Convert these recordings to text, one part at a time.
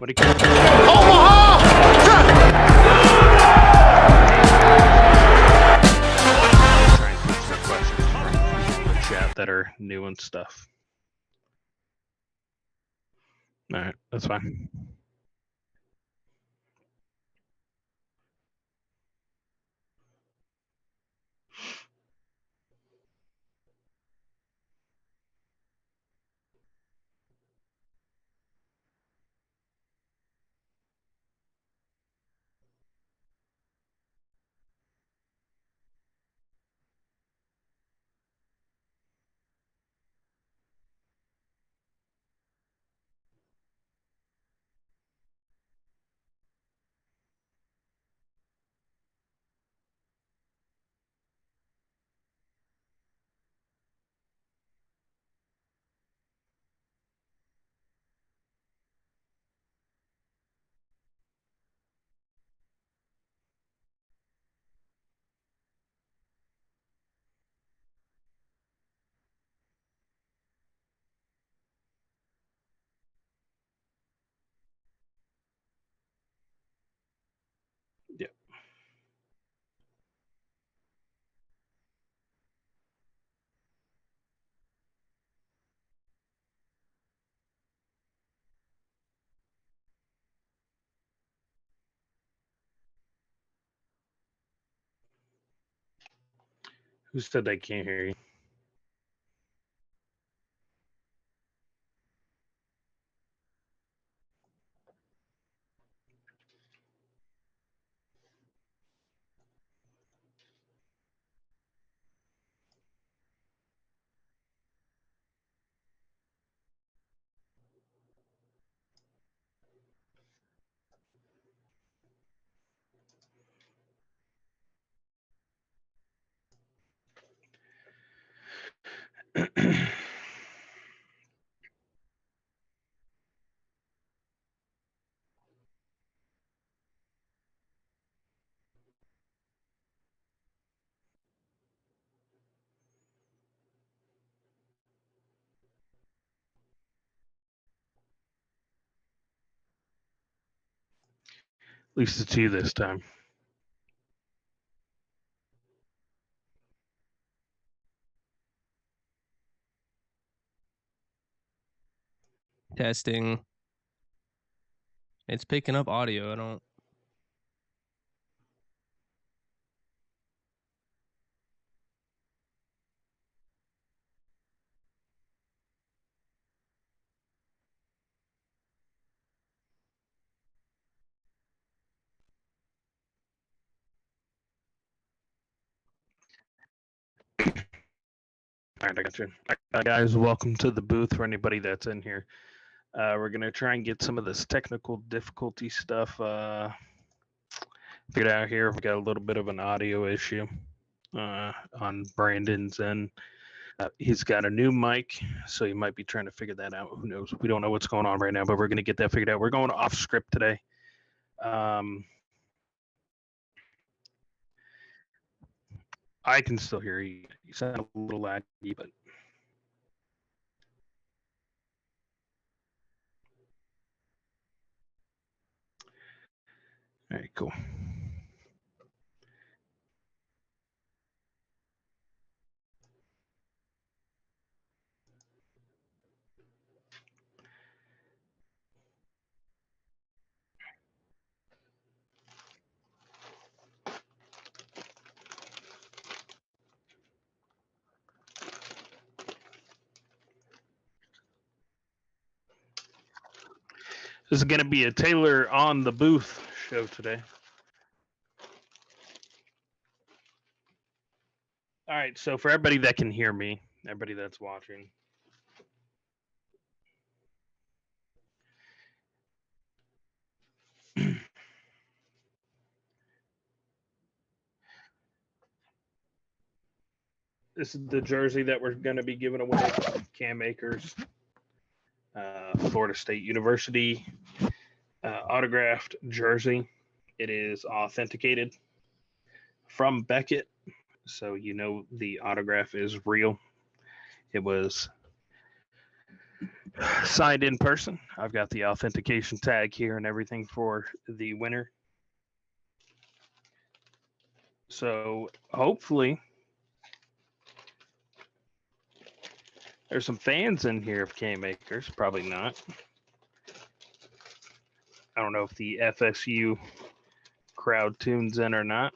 Nobody cares. Omaha! Try and put some questions for the chat that are new and stuff. All right, that's fine. Yep. Who said they can't hear you? At least it's you this time. Testing. It's picking up audio. I don't. All right, I got you. Guys, welcome to the booth for anybody that's in here. We're going to try and get some of this technical difficulty stuff figured out here. We got a little bit of an audio issue on Brandon's end. He's got a new mic, so he might be trying to figure that out. Who knows? We don't know what's going on right now, but we're going to get that figured out. We're going off script today. I can still hear you. You sound a little laggy, but all right, cool. This is going to be a Taylor on the booth show today. All right, so for everybody that can hear me, everybody that's watching, this is the jersey that we're going to be giving away. Cam Akers, Florida State University autographed jersey. It is authenticated from Beckett, so you know the autograph is real. It was signed in person. I've got the authentication tag here and everything for the winner. So hopefully there's some fans in here of K Makers. Probably not. I don't know if the FSU crowd tunes in or not.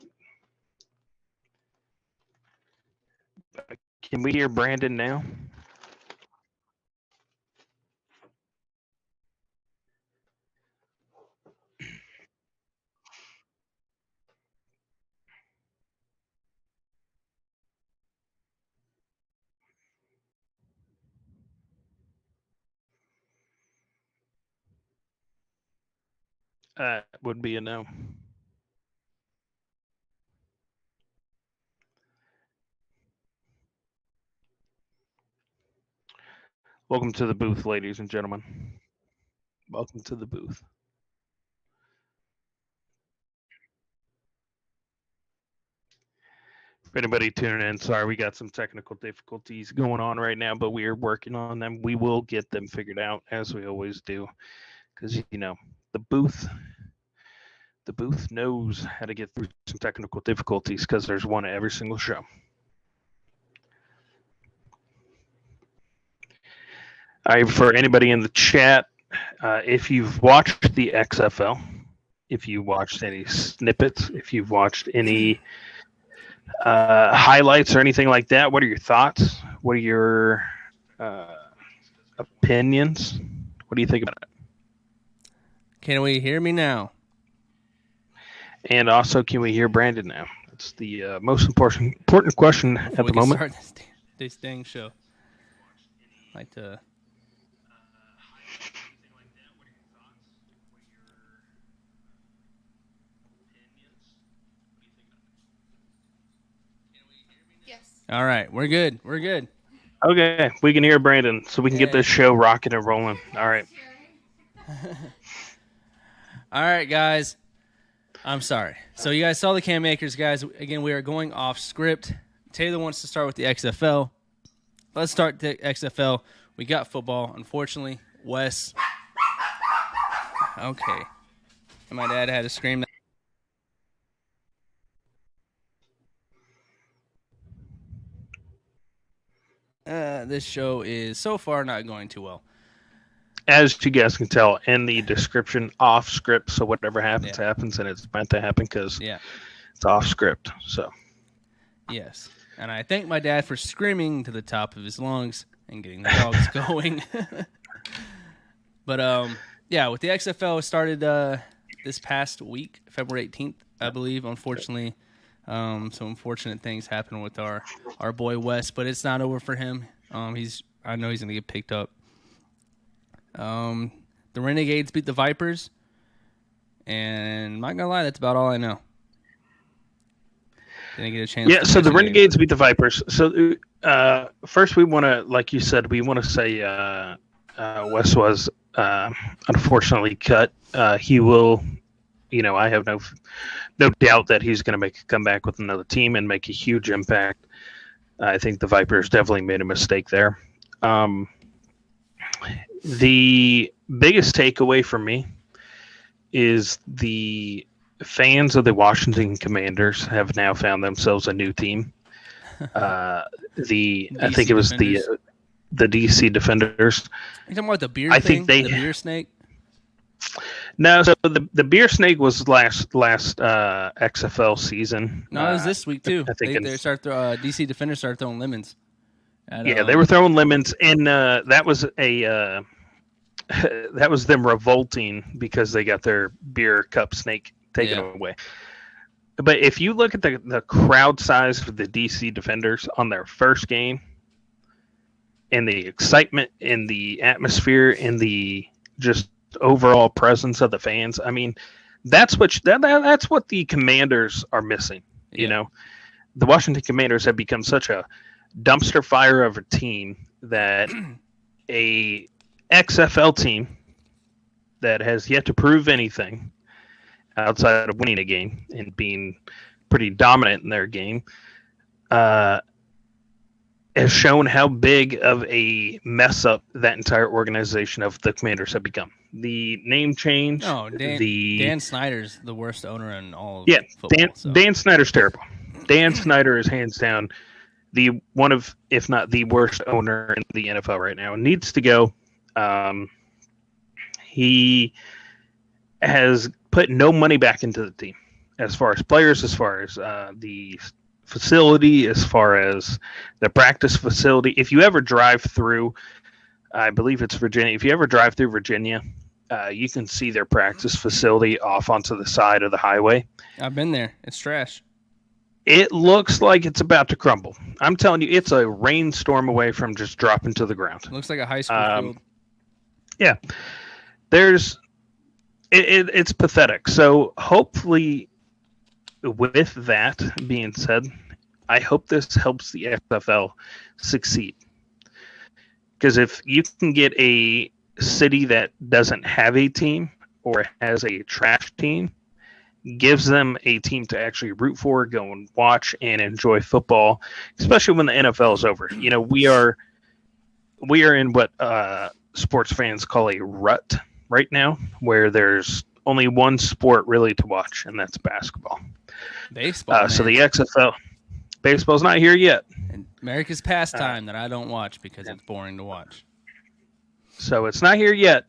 Can we hear Brandon now? Would be a no. Welcome to the booth, ladies and gentlemen. Welcome to the booth. If anybody tuning in, sorry, we got some technical difficulties going on right now, but we are working on them. We will get them figured out as we always do, because the booth knows how to get through some technical difficulties because there's one at every single show. All right, for anybody in the chat, if you've watched the XFL, if you watched any snippets, if you've watched any highlights or anything like that, what are your thoughts? What are your opinions? What do you think about it? Can we hear me now? And also, can we hear Brandon now? That's the most important question at the moment. Start this dang show. I'd like to. All right, we're good. We're good. Okay, we can hear Brandon, so we can get this show rocking and rolling. All right. All right, guys. I'm sorry. So you guys saw the Cam Makers, guys. Again, we are going off script. Taylor wants to start with the XFL. Let's start the XFL. We got football. Unfortunately, Wes. Okay. And my dad had to scream. This show is so far not going too well. As you guys can tell in the description, off script. So whatever happens, happens, and it's meant to happen because it's off script. So yes, and I thank my dad for screaming to the top of his lungs and getting the dogs going. But with the XFL, it started this past week, February 18th, I believe. Unfortunately, some unfortunate things happened with our boy Wes, but it's not over for him. I know he's gonna get picked up. The Renegades beat the Vipers, and I'm not gonna lie, that's about all I know. Didn't get a chance. Yeah, so the Renegades beat the Vipers. So first, we want to, like you said, we want to say Wes was unfortunately cut. He will, I have no doubt that he's going to make a comeback with another team and make a huge impact. I think the Vipers definitely made a mistake there. The biggest takeaway for me is the fans of the Washington Commanders have now found themselves a new team. I think it was the DC Defenders. You talking about the beer thing? The beer snake? No, so the beer snake was last XFL season. No, it was this week too. I think DC Defenders started throwing lemons. They were throwing lemons, and that was that was them revolting because they got their beer cup snake taken away. But if you look at the crowd size for the DC Defenders on their first game, and the excitement and the atmosphere and the just overall presence of the fans, I mean, that's what the Commanders are missing. The Washington Commanders have become such a dumpster fire of a team that a XFL team that has yet to prove anything outside of winning a game and being pretty dominant in their game has shown how big of a mess up that entire organization of the Commanders have become. The name change, No, Dan Snyder's the worst owner in all of football. Dan Snyder's terrible. Dan Snyder is hands down the one of, if not the worst owner in the NFL right now. Needs to go. He has put no money back into the team, as far as players, as far as the facility, as far as the practice facility. If you ever drive through, I believe it's Virginia. If you ever drive through Virginia, you can see their practice facility off onto the side of the highway. I've been there. It's trash. It looks like it's about to crumble. I'm telling you, it's a rainstorm away from just dropping to the ground. It looks like a high school field. Yeah. It's pathetic. So hopefully, with that being said, I hope this helps the XFL succeed. Because if you can get a city that doesn't have a team or has a trash team, gives them a team to actually root for, go and watch and enjoy football, especially when the NFL is over. You know, we are in what sports fans call a rut right now, where there's only one sport really to watch, and that's basketball. Baseball. So the XFL, baseball's not here yet. And America's pastime that I don't watch because it's boring to watch. So it's not here yet.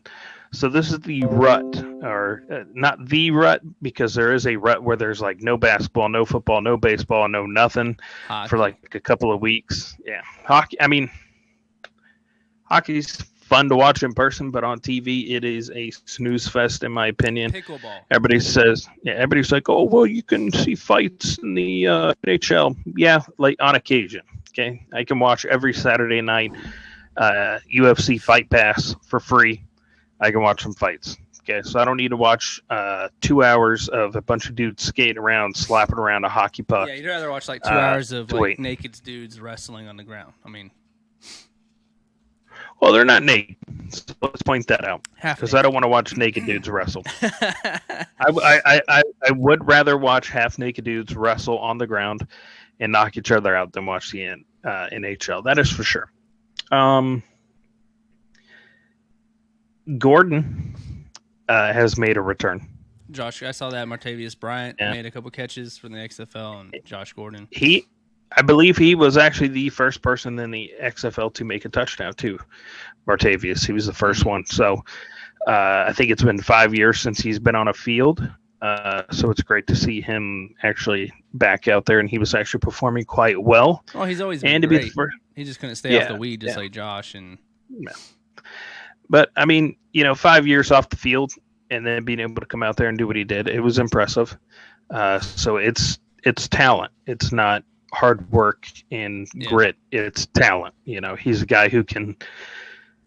So this is the rut, or not the rut, because there is a rut where there's like no basketball, no football, no baseball, no nothing for like a couple of weeks. Yeah, hockey. I mean, hockey's fun to watch in person, but on TV it is a snooze fest in my opinion. Pickleball. Everybody's like, oh well, you can see fights in the NHL. Yeah, like on occasion. Okay, I can watch every Saturday night UFC Fight Pass for free. I can watch some fights. Okay, so I don't need to watch 2 hours of a bunch of dudes skating around, slapping around a hockey puck. Yeah, you'd rather watch like 2 hours of like naked dudes wrestling on the ground. I mean, well, they're not naked. So let's point that out, because I don't want to watch naked dudes wrestle. I would rather watch half naked dudes wrestle on the ground and knock each other out than watch the NHL. That is for sure. Gordon has made a return. Josh, I saw that Martavius Bryant made a couple catches for the XFL, and Josh Gordon. I believe he was actually the first person in the XFL to make a touchdown too. Martavius, he was the first one. So I think it's been 5 years since he's been on a field. So it's great to see him actually back out there, and he was actually performing quite well. Oh, he's always been great. He just couldn't stay off the weed, just like Josh. But I mean, 5 years off the field and then being able to come out there and do what he did, it was impressive. So it's talent. It's not hard work and grit. It's talent. He's a guy who can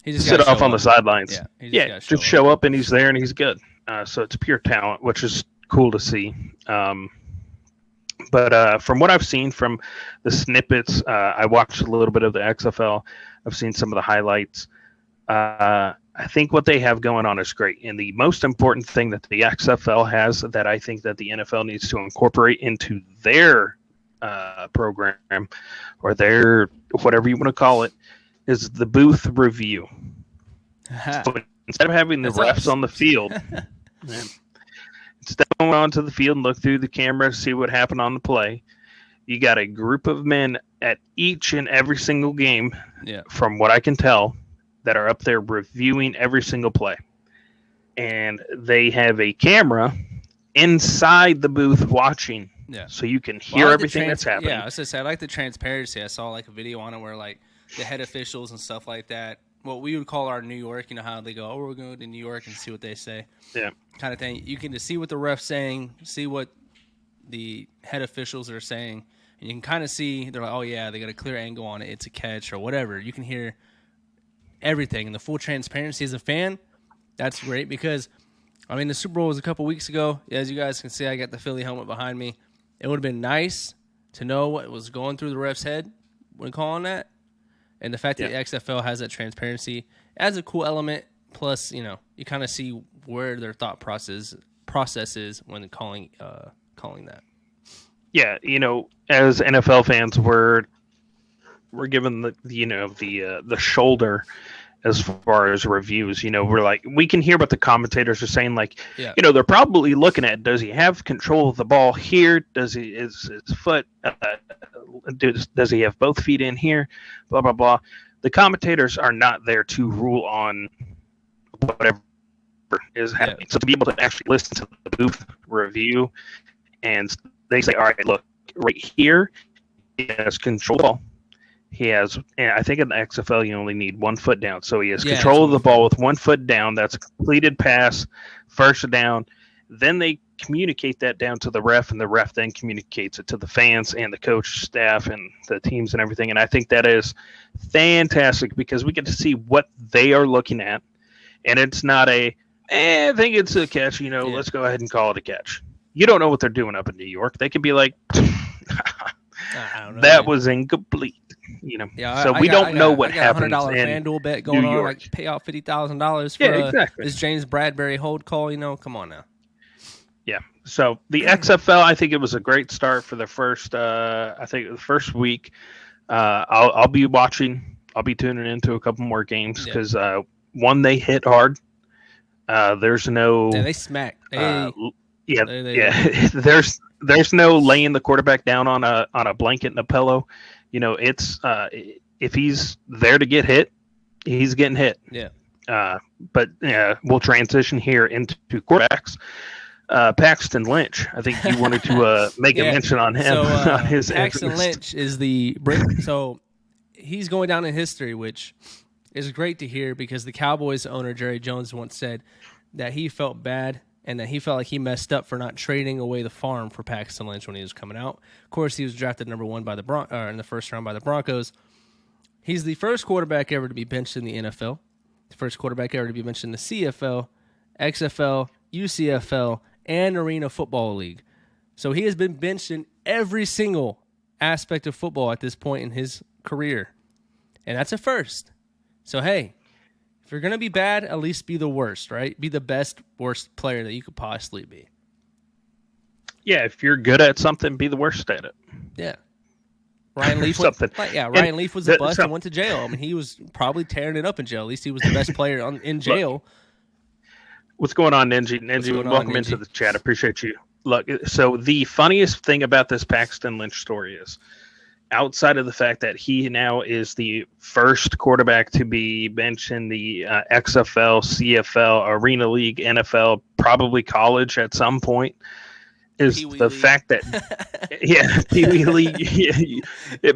sit off on the sidelines. Just show up and he's there and he's good. So it's pure talent, which is cool to see. But from what I've seen from the snippets, I watched a little bit of the XFL. I've seen some of the highlights. I think what they have going on is great. And the most important thing that the XFL has that I think that the NFL needs to incorporate into their program, or their, whatever you want to call it, is the booth review. So instead of having the refs on the field, instead of going onto the field and look through the camera, see what happened on the play, you got a group of men at each and every single game, from what I can tell, that are up there reviewing every single play. And they have a camera inside the booth watching. Yeah. So you can hear everything that's happening. Yeah, I was just saying, I like the transparency. I saw like a video on it where like the head officials and stuff like that, what we would call our New York, how they go, oh, we're going to New York and see what they say. Yeah. Kind of thing. You can just see what the ref's saying, see what the head officials are saying, and you can kind of see, they're like, oh yeah, they got a clear angle on it, it's a catch or whatever. You can hear everything, and the full transparency as a fan, that's great, because I mean the Super Bowl was a couple weeks ago. As you guys can see, I got the Philly helmet behind me. It would have been nice to know what was going through the ref's head when calling that, and the fact that the XFL has that transparency adds a cool element. Plus, you kind of see where their thought process is when calling that. Yeah, as NFL fans, we're the shoulder as far as reviews. We're like, we can hear what the commentators are saying. Like, Yeah. they're probably looking at, does he have control of the ball here? Is his foot? Does he have both feet in here? Blah blah blah. The commentators are not there to rule on whatever is happening. So to be able to actually listen to the booth review, and they say, all right, look, right here, he has control. He has, and I think in the XFL you only need 1 foot down. So he has control of the ball with 1 foot down. That's a completed pass, first down. Then they communicate that down to the ref, and the ref then communicates it to the fans and the coach staff and the teams and everything. And I think that is fantastic because we get to see what they are looking at. And it's not I think it's a catch, let's go ahead and call it a catch. You don't know what they're doing up in New York. They could be like, I don't know, that was incomplete. Yeah, so we don't know what happens. $100 FanDuel bet going on, like pay out $50,000 for this James Bradbury hold call. Come on now. Yeah. So the XFL, I think it was a great start for the first. I think the first week. I'll be watching. I'll be tuning into a couple more games because one, they hit hard. There's no. Yeah, they smack. There's no laying the quarterback down on a blanket and a pillow. It's if he's there to get hit, he's getting hit. Yeah. But we'll transition here into quarterbacks. Paxton Lynch. I think you wanted to make a mention on him. So, on his Paxton Lynch is so he's going down in history, which is great to hear because the Cowboys owner Jerry Jones once said that he felt bad and that he felt like he messed up for not trading away the farm for Paxton Lynch when he was coming out. Of course, he was drafted number 1 by in the first round by the Broncos. He's the first quarterback ever to be benched in the NFL, the first quarterback ever to be benched in the CFL, XFL, UCFL, and Arena Football League. So he has been benched in every single aspect of football at this point in his career. And that's a first. So, hey, if you're going to be bad, at least be the worst, right? Be the best, worst player that you could possibly be. Yeah, if you're good at something, be the worst at it. Yeah. Ryan Leaf Ryan Leaf was a bust and went to jail. I mean, he was probably tearing it up in jail. At least he was the best player in jail. What's going on, Ninja? Welcome into the chat. Appreciate you. Look, so the funniest thing about this Paxton Lynch story is, outside of the fact that he now is the first quarterback to be benched in the XFL, CFL, Arena League, NFL, probably college at some point, is Pee-wee the League. Fact that, Pee-wee League,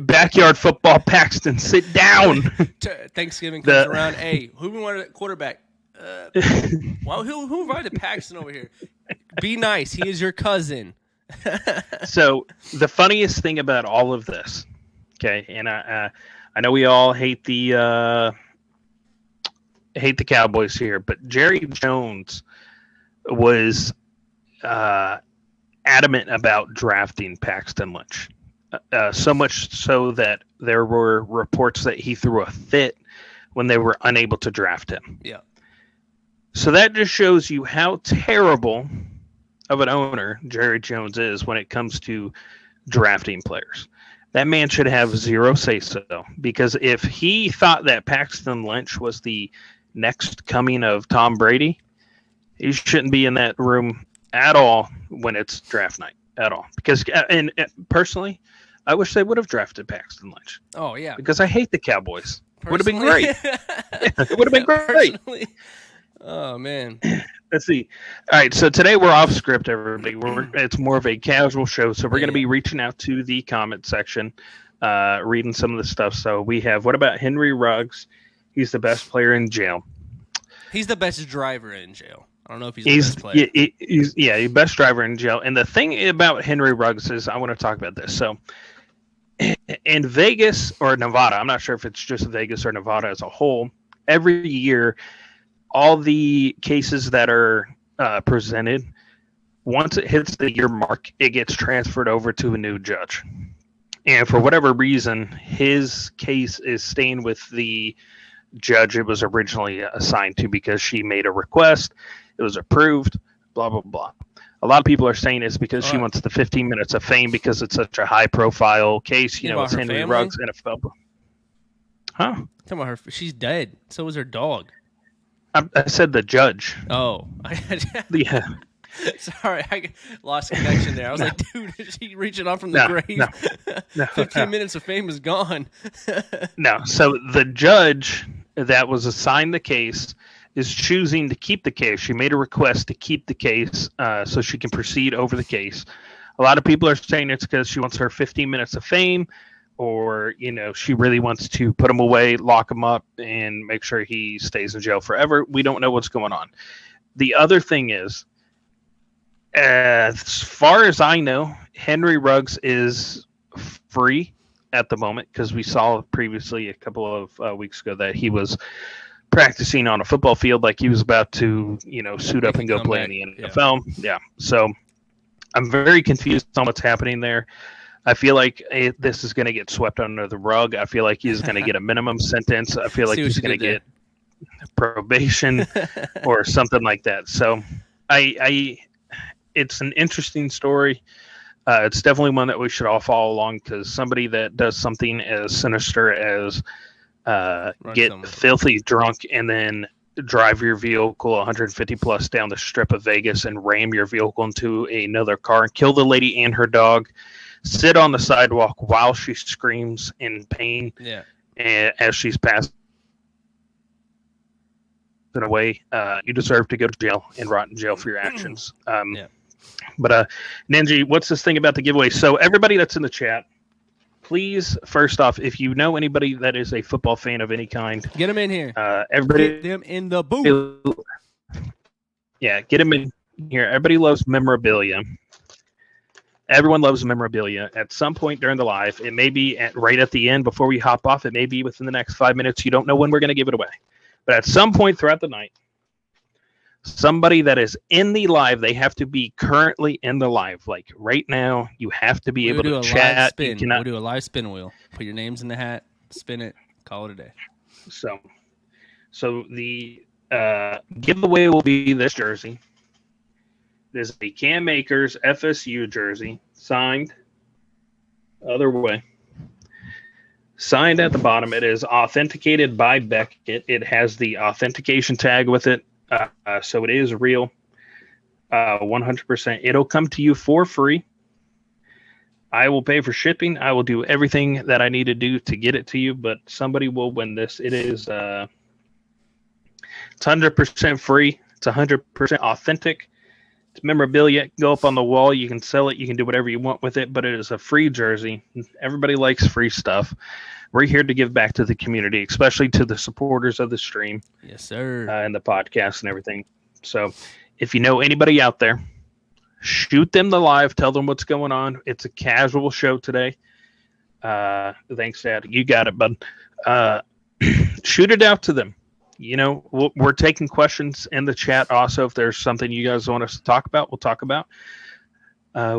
backyard football, Paxton, sit down. Thanksgiving comes around. Hey, who we wanted at quarterback? Well, who invited Paxton over here? Be nice. He is your cousin. So the funniest thing about all of this, okay, and I know we all hate the Cowboys here, but Jerry Jones was adamant about drafting Paxton Lynch, so much so that there were reports that he threw a fit when they were unable to draft him. Yeah. So that just shows you how terrible of an owner Jerry Jones is when it comes to drafting players. That man should have zero say-so, because if he thought that Paxton Lynch was the next coming of Tom Brady, he shouldn't be in that room at all when it's draft night at all. Because, and personally, I wish they would have drafted Paxton Lynch. Oh, yeah. Because I hate the Cowboys. Would have been great. It would have been great. Oh, man. Let's see. All right, so today we're off script, everybody. It's more of a casual show, so we're going to be reaching out to the comment section, reading some of the stuff. So we have, what about Henry Ruggs? He's the best player in jail. He's the best driver in jail. I don't know if he's the best player. He's best driver in jail. And the thing about Henry Ruggs is, I want to talk about this. So in Vegas or Nevada, I'm not sure if it's just Vegas or Nevada as a whole, every year – all the cases that are presented, once it hits the year mark, it gets transferred over to a new judge. And for whatever reason, his case is staying with the judge it was originally assigned to because she made a request. It was approved, blah, blah, blah. A lot of people are saying it's because she wants the 15 minutes of fame because it's such a high-profile case. You know, it's Henry Ruggs, NFL. Huh? Talking about her, she's dead. So was her dog. I said the judge. Oh, Yeah. sorry, I lost connection there. I was No. like, dude, is she reaching up from the No, grave? no, 15 no. minutes of fame is gone. No. So the judge that was assigned the case is choosing to keep the case. She made a request to keep the case so she can proceed over the case. A lot of people are saying it's because she wants her 15 minutes of fame, or she really wants to put him away, lock him up, and make sure he stays in jail forever. We don't know what's going on. The other thing is, as far as I know, Henry Ruggs is free at the moment, because we saw previously a couple of weeks ago that he was practicing on a football field like he was about to suit up and go play in the NFL. Yeah. So I'm very confused on what's happening there. I feel like this is going to get swept under the rug. I feel like he's going to get a minimum sentence. I feel like he's going to get probation or something like that. So it's an interesting story. It's definitely one that we should all follow along, because somebody that does something as sinister as get filthy drunk and then drive your vehicle 150 plus down the strip of Vegas and ram your vehicle into another car and kill the lady and her dog, sit on the sidewalk while she screams in pain, and as she's passing away, you deserve to go to jail and rot in jail for your actions. But Ninja, what's this thing about the giveaway? So everybody that's in the chat, please, first off, if you know anybody that is a football fan of any kind, get them in here. Everybody, get them in the booth. Yeah, get them in here. Everybody loves memorabilia. Everyone loves memorabilia. At some point during the live, it may be right at the end before we hop off. It may be within the next 5 minutes. You don't know when we're going to give it away. But at some point throughout the night, somebody that is in the live, they have to be currently in the live. Like right now, you have to be able to chat. We'll do a live spin wheel. Put your names in the hat, spin it, call it a day. So the giveaway will be this jersey. This is a Cam Akers FSU jersey, signed other way. Signed at the bottom. It is authenticated by Beckett. It has the authentication tag with it. So it is real, 100%. It'll come to you for free. I will pay for shipping. I will do everything that I need to do to get it to you, but somebody will win this. It is it's 100% free. It's 100% authentic. It's memorabilia. Go up on the wall. You can sell it. You can do whatever you want with it, but it is a free jersey. Everybody likes free stuff. We're here to give back to the community, especially to the supporters of the stream. Yes, sir. And the podcast and everything. So if you know anybody out there, shoot them the live. Tell them what's going on. It's a casual show today. Thanks, Dad. You got it, bud. Shoot it out to them. We're taking questions in the chat also. If there's something you guys want us to talk about, we'll talk about.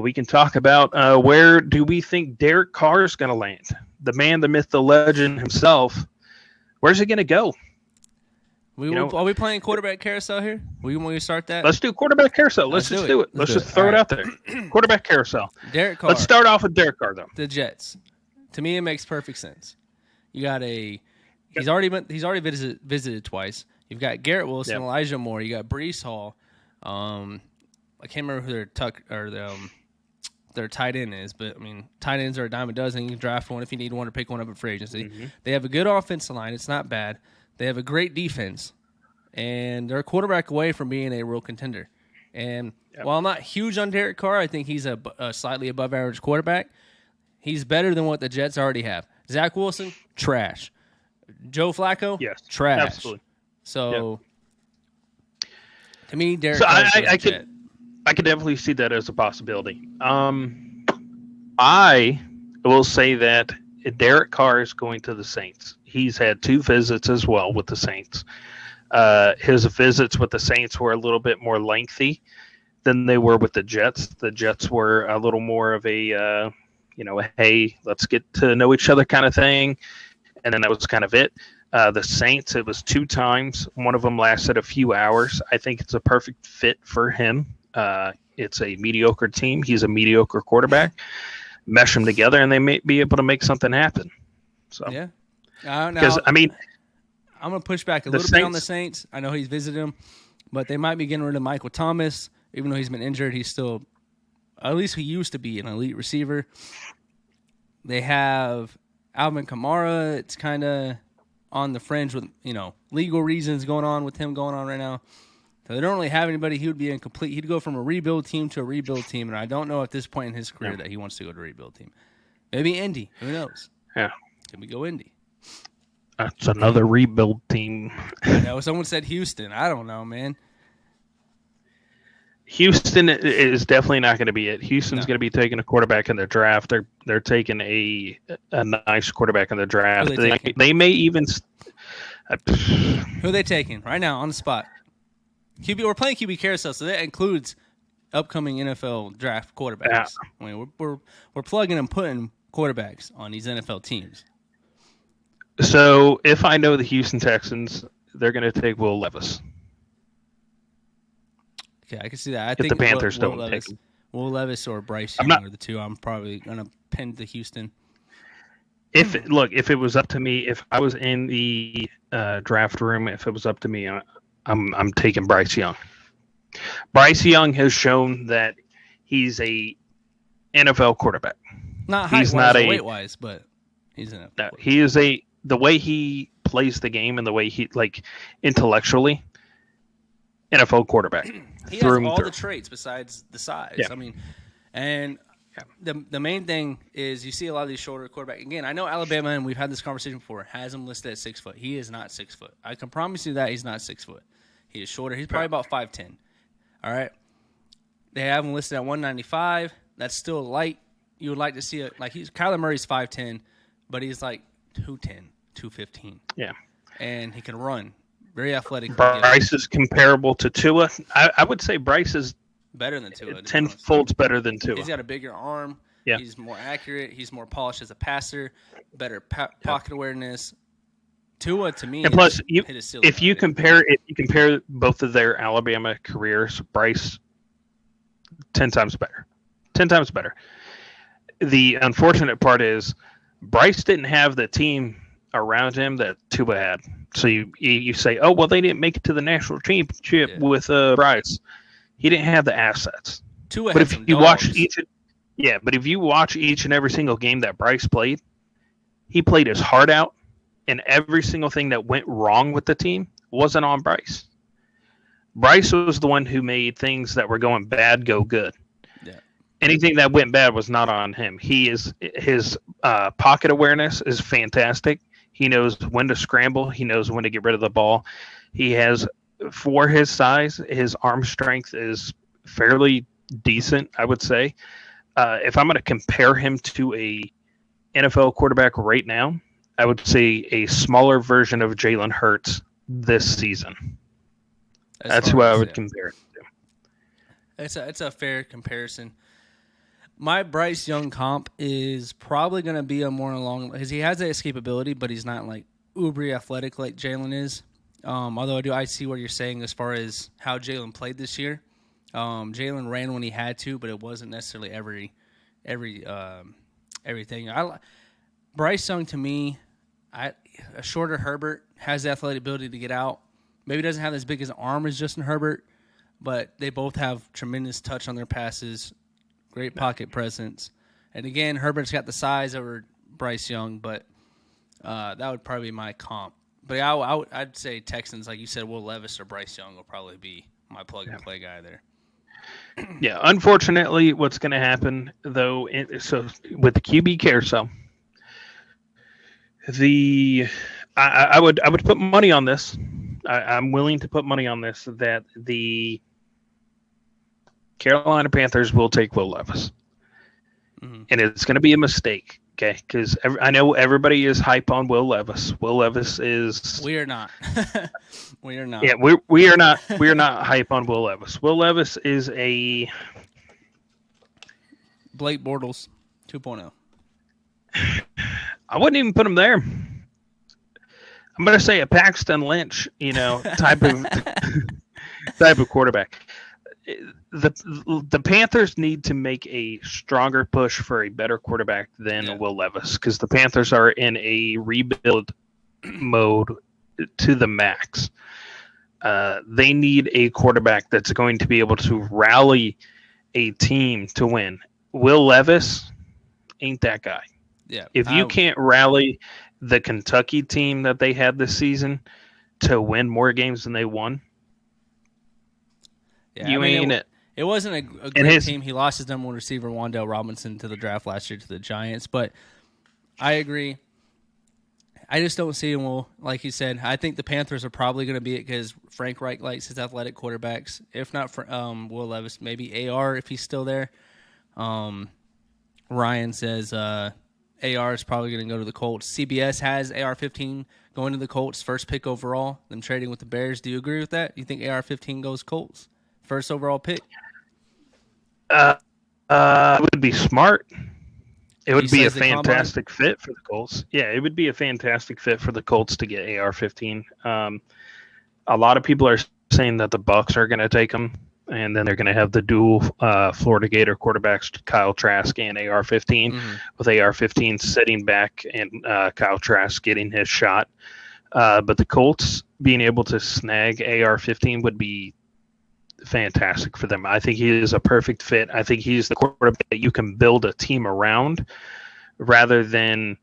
We can talk about where do we think Derek Carr is going to land? The man, the myth, the legend himself. Where's he going to go? Are we playing quarterback carousel here? We want to start that? Let's do quarterback carousel. Let's just do it. Let's just throw it out there. Quarterback carousel. Derek Carr. Let's start off with Derek Carr, though. The Jets. To me, it makes perfect sense. You got he's already visited twice. You've got Garrett Wilson, Elijah Moore. You got Breece Hall. I can't remember who their tight end is, but I mean, tight ends are a dime a dozen. You can draft one if you need one or pick one up at free agency. Mm-hmm. They have a good offensive line. It's not bad. They have a great defense, and they're a quarterback away from being a real contender. And while I'm not huge on Derek Carr, I think he's a slightly above average quarterback. He's better than what the Jets already have. Zach Wilson, trash. Joe Flacco, trash. Absolutely. So, to me, Derek Carr I could definitely see that as a possibility. I will say that Derek Carr is going to the Saints. He's had 2 visits as well with the Saints. His visits with the Saints were a little bit more lengthy than they were with the Jets. The Jets were a little more of a, hey, let's get to know each other kind of thing. And then that was kind of it. The Saints, it was 2 times. One of them lasted a few hours. I think it's a perfect fit for him. It's a mediocre team. He's a mediocre quarterback. Mesh them together, and they may be able to make something happen. So, Because I mean, I'm going to push back a little bit on the Saints. I know he's visited them, but they might be getting rid of Michael Thomas. Even though he's been injured, he's still, at least he used to be an elite receiver. They have Alvin Kamara. It's kind of on the fringe with, legal reasons going on with him going on right now. So they don't really have anybody. He would be incomplete. He'd go from a rebuild team to a rebuild team, and I don't know at this point in his career that he wants to go to a rebuild team. Maybe Indy. Who knows? Yeah. Can we go Indy? That's another rebuild team. I know. Someone said Houston. I don't know, man. Houston is definitely not going to be it. Houston's going to be taking a quarterback in the draft. They're taking a nice quarterback in the draft. They may even. Who are they taking right now on the spot? QB. We're playing QB carousel, so that includes upcoming NFL draft quarterbacks. Yeah. I mean, we're plugging and putting quarterbacks on these NFL teams. So if I know the Houston Texans, they're going to take Will Levis. Okay, I can see that. I think the Panthers don't take him. Will Levis or Bryce Young are the two I'm probably going to pin to Houston. If it was up to me, if I was in the draft room, if it was up to me, I'm taking Bryce Young. Bryce Young has shown that he's a NFL quarterback. Not height-wise or weight-wise, but he's an NFL. He is the way he plays the game and the way he intellectually, NFL quarterback. He has all the traits besides the size. Yeah. I mean, and the main thing is you see a lot of these shorter quarterbacks. Again, I know Alabama, and we've had this conversation before, has him listed at 6 foot. He is not 6 foot. I can promise you that he's not 6 foot. He is shorter. He's probably about 5'10". All right. They have him listed at 195. That's still light. You would like to see it. Like Kyler Murray's 5'10", but he's like 210, 215. Yeah. And he can run. Very athletic. Bryce is comparable to Tua. I would say Bryce is better than Tua. 10 folds better than Tua. He's got a bigger arm. Yeah. He's more accurate. He's more polished as a passer. Better pocket awareness. Tua, to me, and plus, if you compare both of their Alabama careers, Bryce 10 times better. 10 times better. The unfortunate part is Bryce didn't have the team around him that Tua had. So you say, oh, well, they didn't make it to the national championship with Bryce. He didn't have the assets. Tua but had if you watch if you watch each and every single game that Bryce played, he played his heart out, and every single thing that went wrong with the team wasn't on Bryce. Bryce was the one who made things that were going bad go good. Yeah. Anything that went bad was not on him. His pocket awareness is fantastic. He knows when to scramble. He knows when to get rid of the ball. He has, for his size, his arm strength is fairly decent, I would say. If I'm going to compare him to a NFL quarterback right now, I would say a smaller version of Jalen Hurts this season. That's who I would compare it to. It's a fair comparison. My Bryce Young comp is probably going to be a more along because he has that escapability, but he's not like uber athletic like Jalen is. Although I see what you're saying as far as how Jalen played this year. Jalen ran when he had to, but it wasn't necessarily everything. Bryce Young to me, a shorter Herbert has the athletic ability to get out. Maybe doesn't have as big as an arm as Justin Herbert, but they both have tremendous touch on their passes. Great pocket presence. And again, Herbert's got the size over Bryce Young, but that would probably be my comp. But I'd say Texans, like you said, Will Levis or Bryce Young will probably be my plug-and-play guy there. Yeah, unfortunately, what's going to happen, though, so with the QB carousel, I would put money on this. I'm willing to put money on this that the Carolina Panthers will take Will Levis. Mm-hmm. And it's going to be a mistake, okay? Because I know everybody is hype on Will Levis. Will Levis is... We are not. We are not. Yeah, we are not. We are not hype on Will Levis. Will Levis is a... Blake Bortles 2.0. I wouldn't even put him there. I'm going to say a Paxton Lynch, type of quarterback. The Panthers need to make a stronger push for a better quarterback than Will Levis because the Panthers are in a rebuild mode to the max. They need a quarterback that's going to be able to rally a team to win. Will Levis ain't that guy. Yeah. If you can't rally the Kentucky team that they had this season to win more games than they won, you ain't it. It wasn't a great team. He lost his number one receiver, Wan'Dale Robinson, to the draft last year to the Giants. But I agree. I just don't see him. Well, like you said, I think the Panthers are probably going to be it because Frank Reich likes his athletic quarterbacks. If not for Will Levis, maybe AR if he's still there. Ryan says AR is probably going to go to the Colts. CBS has AR-15 going to the Colts, first pick overall. Them trading with the Bears. Do you agree with that? You think AR-15 goes Colts, first overall pick? It would be smart. It would be a fantastic fit for the Colts. Yeah, it would be a fantastic fit for the Colts to get AR-15. A lot of people are saying that the Bucs are going to take him, and then they're going to have the dual Florida Gator quarterbacks, Kyle Trask and AR-15, with AR-15 sitting back and Kyle Trask getting his shot. But the Colts being able to snag AR-15 would be fantastic for them. I think he is a perfect fit. I think he's the quarterback that you can build a team around rather than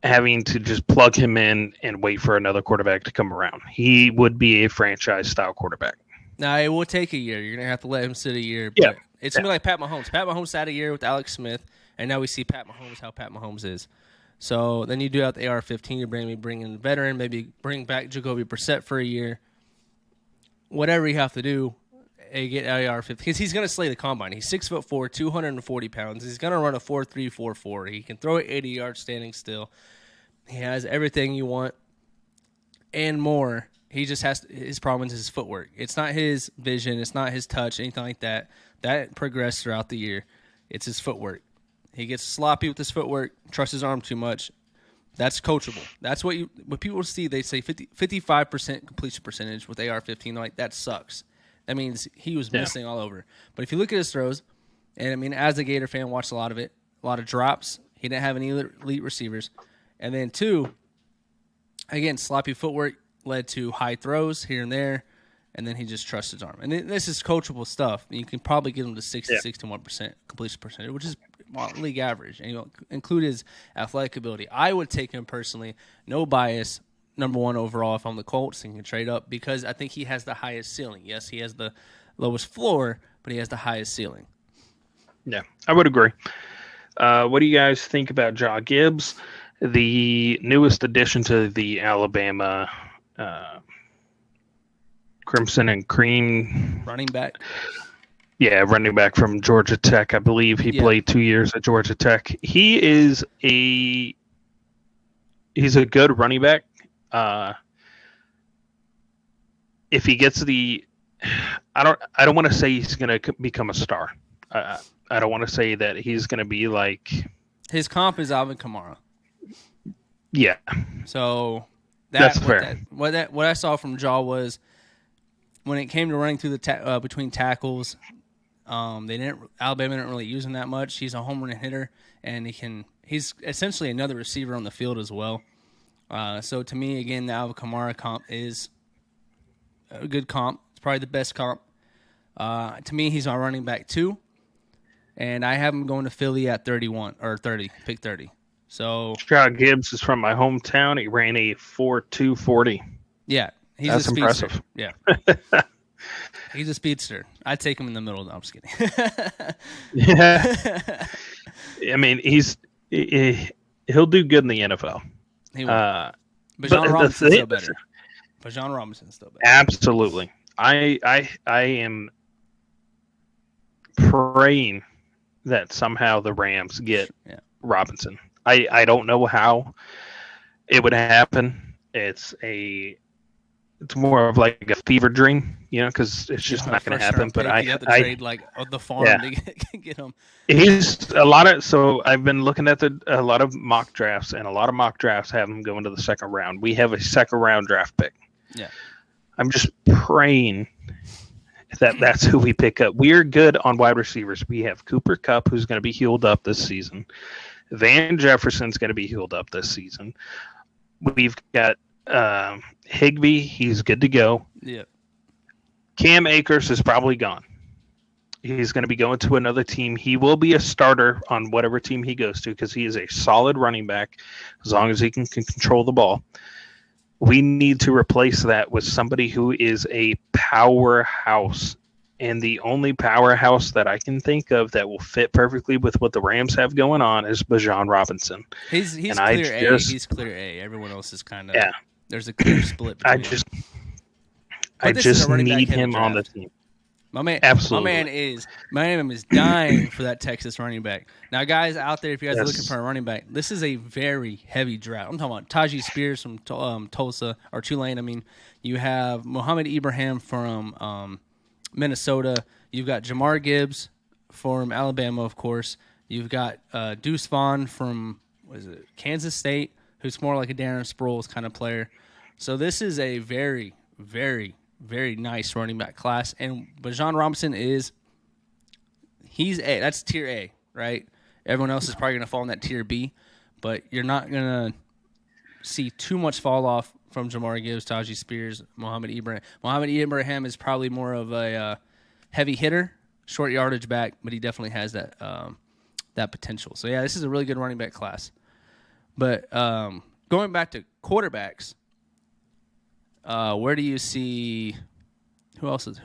having to just plug him in and wait for another quarterback to come around. He would be a franchise-style quarterback. Now, it will take a year. You're going to have to let him sit a year. But it's going to be like Pat Mahomes. Pat Mahomes sat a year with Alex Smith, and now we see Pat Mahomes, how Pat Mahomes is. So then you do out the AR-15. You bring in a veteran, maybe bring back Jacoby Brissett for a year. Whatever you have to do, get AR-15. Because he's going to slay the combine. He's 6'4", 240 pounds. He's going to run a 4.3, 4.4. He can throw it 80 yards standing still. He has everything you want and more. He just has his problem is his footwork. It's not his vision. It's not his touch, anything like that. That progressed throughout the year. It's his footwork. He gets sloppy with his footwork, trusts his arm too much. That's coachable. That's what people see. They say 55% completion percentage with AR-15. Like, that sucks. That means he was missing all over. But if you look at his throws, and I mean, as a Gator fan, watched a lot of it, a lot of drops. He didn't have any elite receivers. And then, two, again, sloppy footwork led to high throws here and there, and then he just trusts his arm. And this is coachable stuff. You can probably get him to 61% completion percentage, which is league average, and you include his athletic ability. I would take him personally, no bias, number one overall if I'm the Colts and can trade up because I think he has the highest ceiling. Yes, he has the lowest floor, but he has the highest ceiling. Yeah, I would agree. What do you guys think about Jah Gibbs, the newest addition to the Alabama Crimson and Cream running back? Yeah, running back from Georgia Tech. I believe he played 2 years at Georgia Tech. He's a good running back. If he gets I don't want to say he's going to become a star. I don't want to say that he's going to be like his comp is Alvin Kamara. Yeah. So that's fair. What I saw from Jah was when it came to running through the between tackles. Alabama didn't really use him that much. He's a home run hitter, and he's essentially another receiver on the field as well. So to me, again, the Alvin Kamara comp is a good comp. It's probably the best comp. To me, he's my running back too, and I have him going to Philly at 31 or 30, pick 30. So Jah Gibbs is from my hometown. He ran a 4.2 40. Yeah, that's a impressive. Yeah. He's a speedster. I'd take him in the middle. No, I'm just kidding. Yeah. I mean, he'll do good in the NFL. He will. Bijan Robinson's still better. Bijan Robinson's still better. Absolutely. I am praying that somehow the Rams get Robinson. I don't know how it would happen. It's more of like a fever dream, because it's just not going to happen. But you have to trade like the farm to get him. He's a lot of. So I've been looking at a lot of mock drafts, and a lot of mock drafts have him go into the second round. We have a second round draft pick. Yeah, I'm just praying that's who we pick up. We're good on wide receivers. We have Cooper Kupp, who's going to be healed up this season. Van Jefferson's going to be healed up this season. We've got Higbee. He's good to go. Yeah. Cam Akers is probably gone. He's going to be going to another team. He will be a starter on whatever team he goes to because he is a solid running back as long as he can control the ball. We need to replace that with somebody who is a powerhouse. And the only powerhouse that I can think of that will fit perfectly with what the Rams have going on is Bijan Robinson. He's clear A. He's clear A. Everyone else is kind of There's a clear split. I just need him on the team. My man, absolutely. My man is dying for that Texas running back. Now, guys out there, if you guys are looking for a running back, this is a very heavy draft. I'm talking about Tajee Spears from Tulsa or Tulane. I mean, you have Mohamed Ibrahim from Minnesota. You've got Jamar Gibbs from Alabama, of course. You've got Deuce Vaughn from Kansas State, who's more like a Darren Sproles kind of player. So this is a very, very, very nice running back class. And Bijan Robinson he's A. That's tier A, right? Everyone else is probably going to fall in that tier B, but you're not going to see too much fall off from Jamar Gibbs, Tajee Spears, Mohamed Ibrahim. Mohamed Ibrahim is probably more of a heavy hitter, short yardage back, but he definitely has that potential. So, yeah, this is a really good running back class. But going back to quarterbacks, where do you see who else is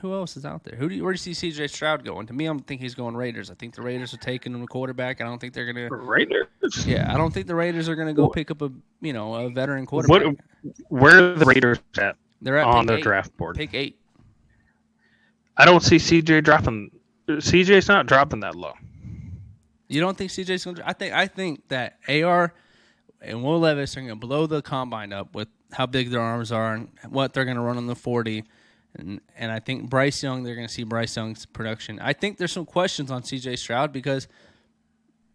out there? Where do you see C.J. Stroud going? To me, I think he's going Raiders. I think the Raiders are taking him a quarterback. I don't think they're going to Raiders. Yeah, I don't think the Raiders are going to go pick up a veteran quarterback. Where are the Raiders at? They're at on the draft board. Pick 8. I don't see C.J. dropping. C.J.'s not dropping that low. You don't think C.J.'s going to? I think that A.R. and Will Levis are going to blow the combine up with how big their arms are and what they're going to run on the 40. And I think Bryce Young, they're going to see Bryce Young's production. I think there's some questions on C.J. Stroud because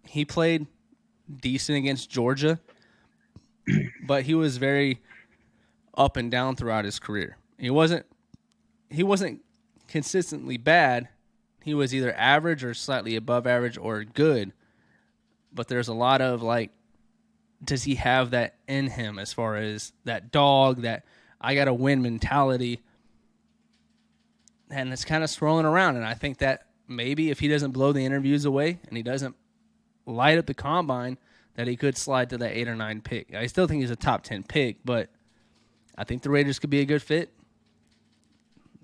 he played decent against Georgia, but he was very up and down throughout his career. He wasn't consistently bad. He was either average or slightly above average or good. But there's a lot of does he have that in him as far as that dog, that I got to win mentality? And it's kind of swirling around. And I think that maybe if he doesn't blow the interviews away and he doesn't light up the combine, that he could slide to that 8 or 9 pick. I still think he's a top 10 pick, but I think the Raiders could be a good fit.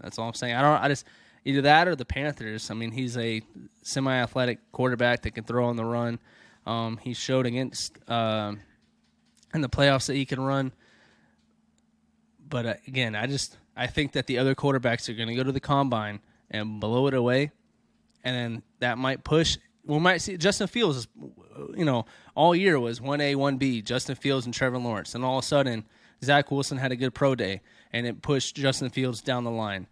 That's all I'm saying. I just either that or the Panthers. I mean, he's a semi-athletic quarterback that can throw on the run. He showed against in the playoffs that he can run. But again, I think that the other quarterbacks are going to go to the combine and blow it away, and then that might push. We might see Justin Fields, all year was 1A, 1B, Justin Fields and Trevor Lawrence, and all of a sudden Zach Wilson had a good pro day, and it pushed Justin Fields down the line.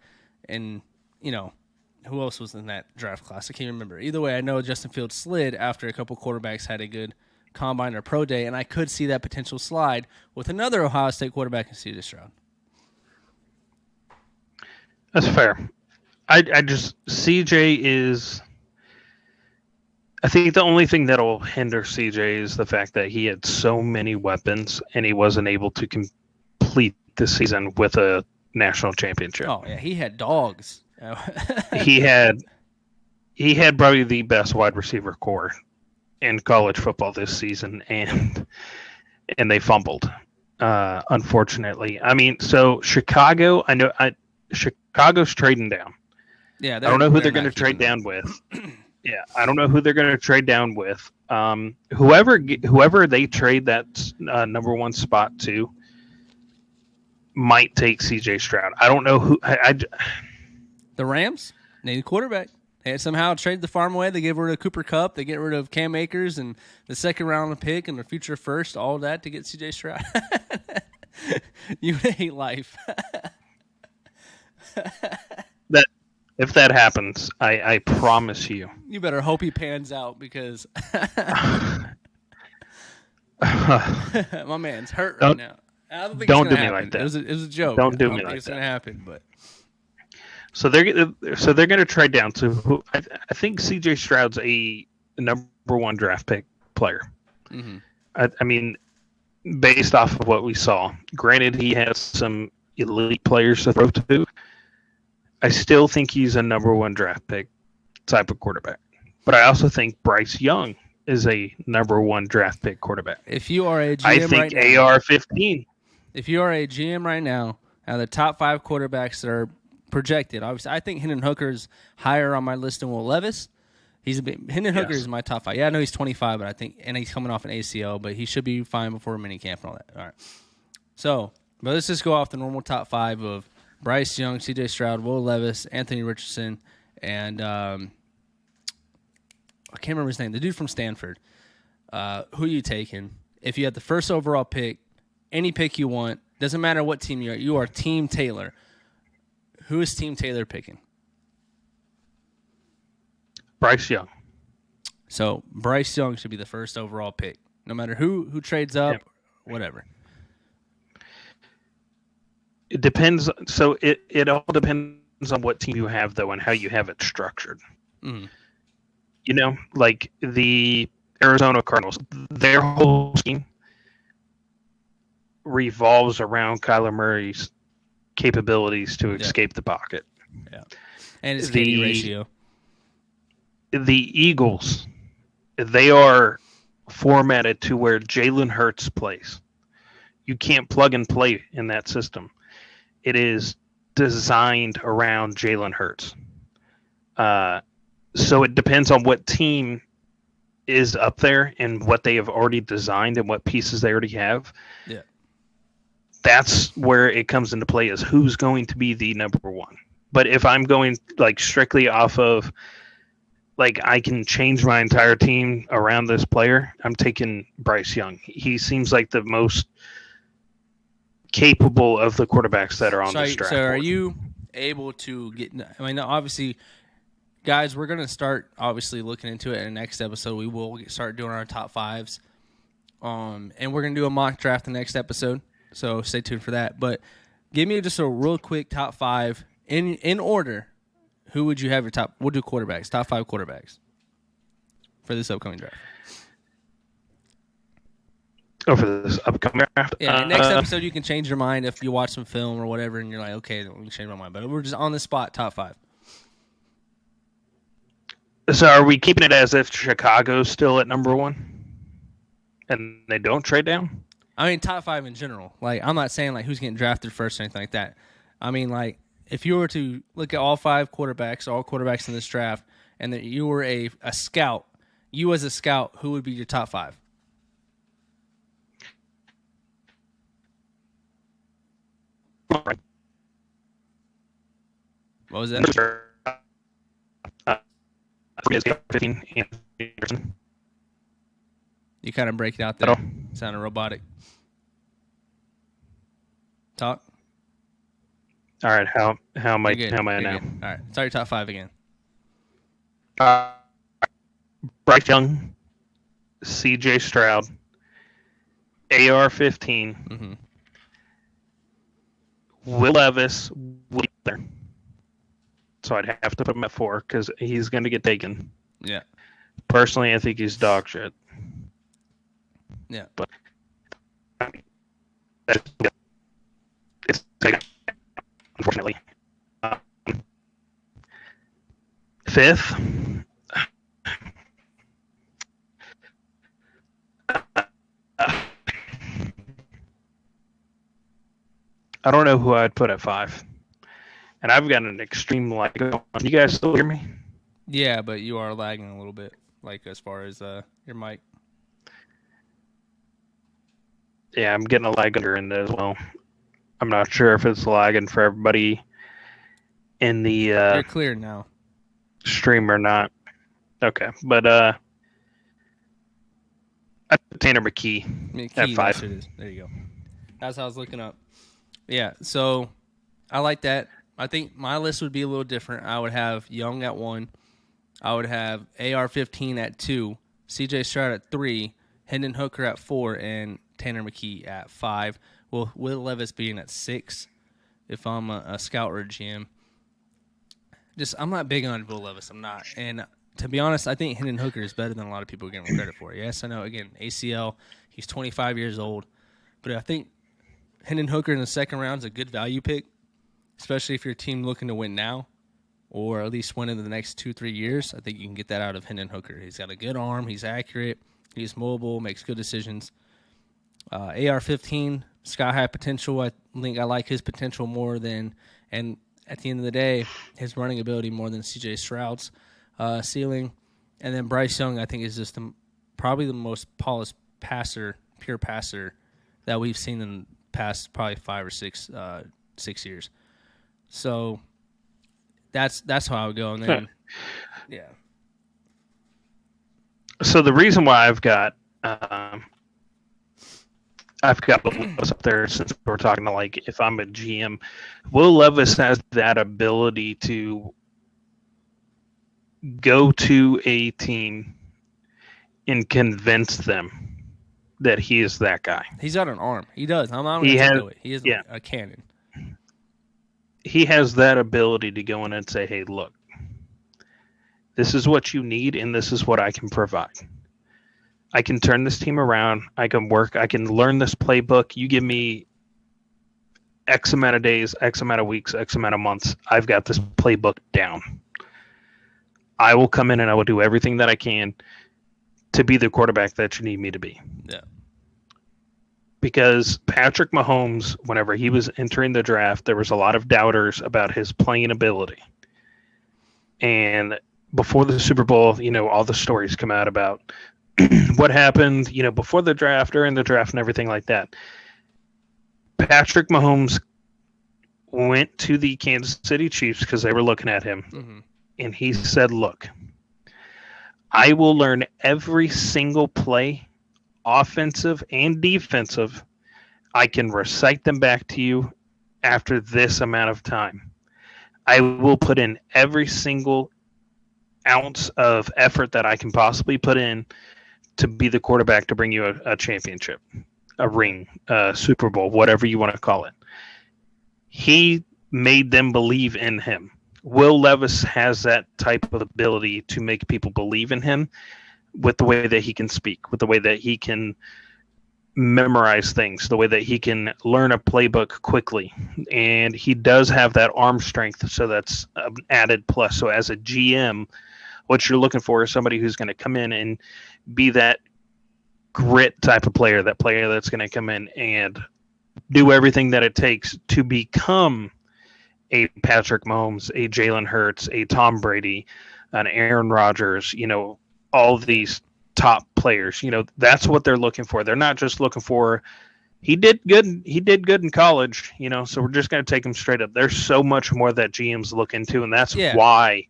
And, who else was in that draft class? I can't remember. Either way, I know Justin Fields slid after a couple quarterbacks had a good combine or pro day, and I could see that potential slide with another Ohio State quarterback in C.J. Stroud. That's fair. I CJ is. I think the only thing that'll hinder CJ is the fact that he had so many weapons and he wasn't able to complete the season with a national championship. Oh yeah, he had dogs. he had probably the best wide receiver core in college football this season, and they fumbled. Unfortunately, I mean, so Chicago. Chicago's trading down. Yeah, I don't know who they're going to trade down with. Yeah, I don't know who they're going to trade down with. Whoever they trade that number 1 spot to might take C.J. Stroud. I don't know who. The Rams need a quarterback. They somehow traded the farm away. They get rid of Cooper Kupp. They get rid of Cam Akers and the second round pick and the future first, all that to get C.J. Stroud. You hate life. That if that happens, I promise you. You better hope he pans out because my man's hurt right now. I don't think don't it's do me happen. like that. It was a joke. Don't do I me think like it's that. Gonna happen, but so they're going to trade down to who I think C.J. Stroud's a number 1 draft pick player. mm-hmm. I mean, based off of what we saw. Granted, he has some elite players to throw to. I still think he's a number one draft pick type of quarterback. But I also think Bryce Young is a number one draft pick quarterback. If you are a GM I think right now, AR-15. if you are a GM right now, out of the top 5 quarterbacks that are projected, obviously, I think Hendon Hooker is higher on my list than Will Levis. Hendon Hooker is my top 5. Yeah, I know he's 25, but I think, and he's coming off an ACL, but he should be fine before minicamp and all that. All right. So, but let's just go off the normal top 5 of Bryce Young, C.J. Stroud, Will Levis, Anthony Richardson, and I can't remember his name. The dude from Stanford. Who are you taking? If you had the first overall pick, any pick you want, doesn't matter what team you are Team Taylor. Who is Team Taylor picking? Bryce Young. So Bryce Young should be the first overall pick, no matter who trades up, whatever. It depends. So it all depends on what team you have, though, and how you have it structured. Mm. You know, like the Arizona Cardinals, their whole scheme revolves around Kyler Murray's capabilities to escape the pocket. Yeah, and his KD ratio. The Eagles, they are formatted to where Jalen Hurts plays. You can't plug and play in that system. It is designed around Jalen Hurts. So it depends on what team is up there and what they have already designed and what pieces they already have. Yeah. That's where it comes into play, is who's going to be the number one. But if I'm going like strictly off of like I can change my entire team around this player, I'm taking Bryce Young. He seems like the most capable of the quarterbacks that are on this draft. So are you able to get – I mean, obviously, guys, we're going to start obviously looking into it in the next episode. We will start doing our top 5s. And we're going to do a mock draft the next episode, so stay tuned for that. But give me just a real quick top 5 in order. Who would you have your top? We'll do quarterbacks, top 5 quarterbacks for this upcoming draft. Oh, for this upcoming draft? Yeah, next episode you can change your mind if you watch some film or whatever, and you're like, okay, let me change my mind. But we're just on the spot, top 5. So are we keeping it as if Chicago's still at number 1 and they don't trade down? I mean, top 5 in general. Like, I'm not saying like who's getting drafted first or anything like that. I mean, like, if you were to look at all 5 quarterbacks, all quarterbacks in this draft, and that you were a scout, you as a scout, who would be your top 5? What was that? You kind of break it out there. Sounded robotic. Talk. All right, how am I now? All right, start your top 5 again. Bryce Young, C.J. Stroud, AR-15, Will Levis, so I'd have to put him at 4 because he's going to get taken. Yeah. Personally, I think he's dog shit. Yeah. But it's unfortunately. 5th. I don't know who I'd put at 5. And I've got an extreme lag on. You guys still hear me? Yeah, but you are lagging a little bit, like as far as your mic. Yeah, I'm getting a lag under in there as well. I'm not sure if it's lagging for everybody in the You're clear now. Stream or not. Okay, but Tanner McKee at 5. There you go. That's how I was looking up. Yeah, so I like that. I think my list would be a little different. I would have Young at 1. I would have AR-15 at 2, C.J. Stroud at 3, Hendon Hooker at 4, and Tanner McKee at 5. Will Levis being at 6 if I'm a scout or a GM. I'm not big on Will Levis. I'm not. And to be honest, I think Hendon Hooker is better than a lot of people are giving him credit for. Yes, I know. Again, ACL. He's 25 years old. But I think Hendon Hooker in the second round is a good value pick, especially if your team looking to win now or at least win in the next 2-3 years. I think you can get that out of Hendon Hooker. He's got a good arm. He's accurate. He's mobile, makes good decisions. AR-15, sky-high potential. I think I like his potential more than, and at the end of the day, his running ability more than C.J. Stroud's ceiling. And then Bryce Young, I think, is just probably the most polished passer, pure passer that we've seen in the past probably 5 or 6 years. So that's how I would go. And then, yeah. So the reason why I've got Will up there, since we're talking to, like, if I'm a GM, Will Levis has that ability to go to a team and convince them that he is that guy. He's got an arm. He does. I'm not going to do it. He is a cannon. He has that ability to go in and say, hey, look, this is what you need, and this is what I can provide. I can turn this team around. I can work. I can learn this playbook. You give me X amount of days, X amount of weeks, X amount of months. I've got this playbook down. I will come in and I will do everything that I can to be the quarterback that you need me to be. Yeah. Because Patrick Mahomes, whenever he was entering the draft, there was a lot of doubters about his playing ability. And before the Super Bowl, all the stories come out about what happened, before the draft, during the draft, and everything like that. Patrick Mahomes went to the Kansas City Chiefs because they were looking at him. Mm-hmm. And he said, look, I will learn every single play, offensive and defensive. I can recite them back to you after this amount of time. I will put in every single ounce of effort that I can possibly put in to be the quarterback to bring you a championship, a ring, a Super Bowl, whatever you want to call it. He made them believe in him. Will Levis has that type of ability to make people believe in him with the way that he can speak, with the way that he can memorize things, the way that he can learn a playbook quickly. And he does have that arm strength, so that's an added plus. So as a GM, what you're looking for is somebody who's going to come in and be that grit type of player, that player that's going to come in and do everything that it takes to become a Patrick Mahomes, a Jalen Hurts, a Tom Brady, an Aaron Rodgers, all of these top players. That's what they're looking for. They're not just looking for, he did good in college, so we're just going to take him straight up. There's so much more that GMs look into, and that's why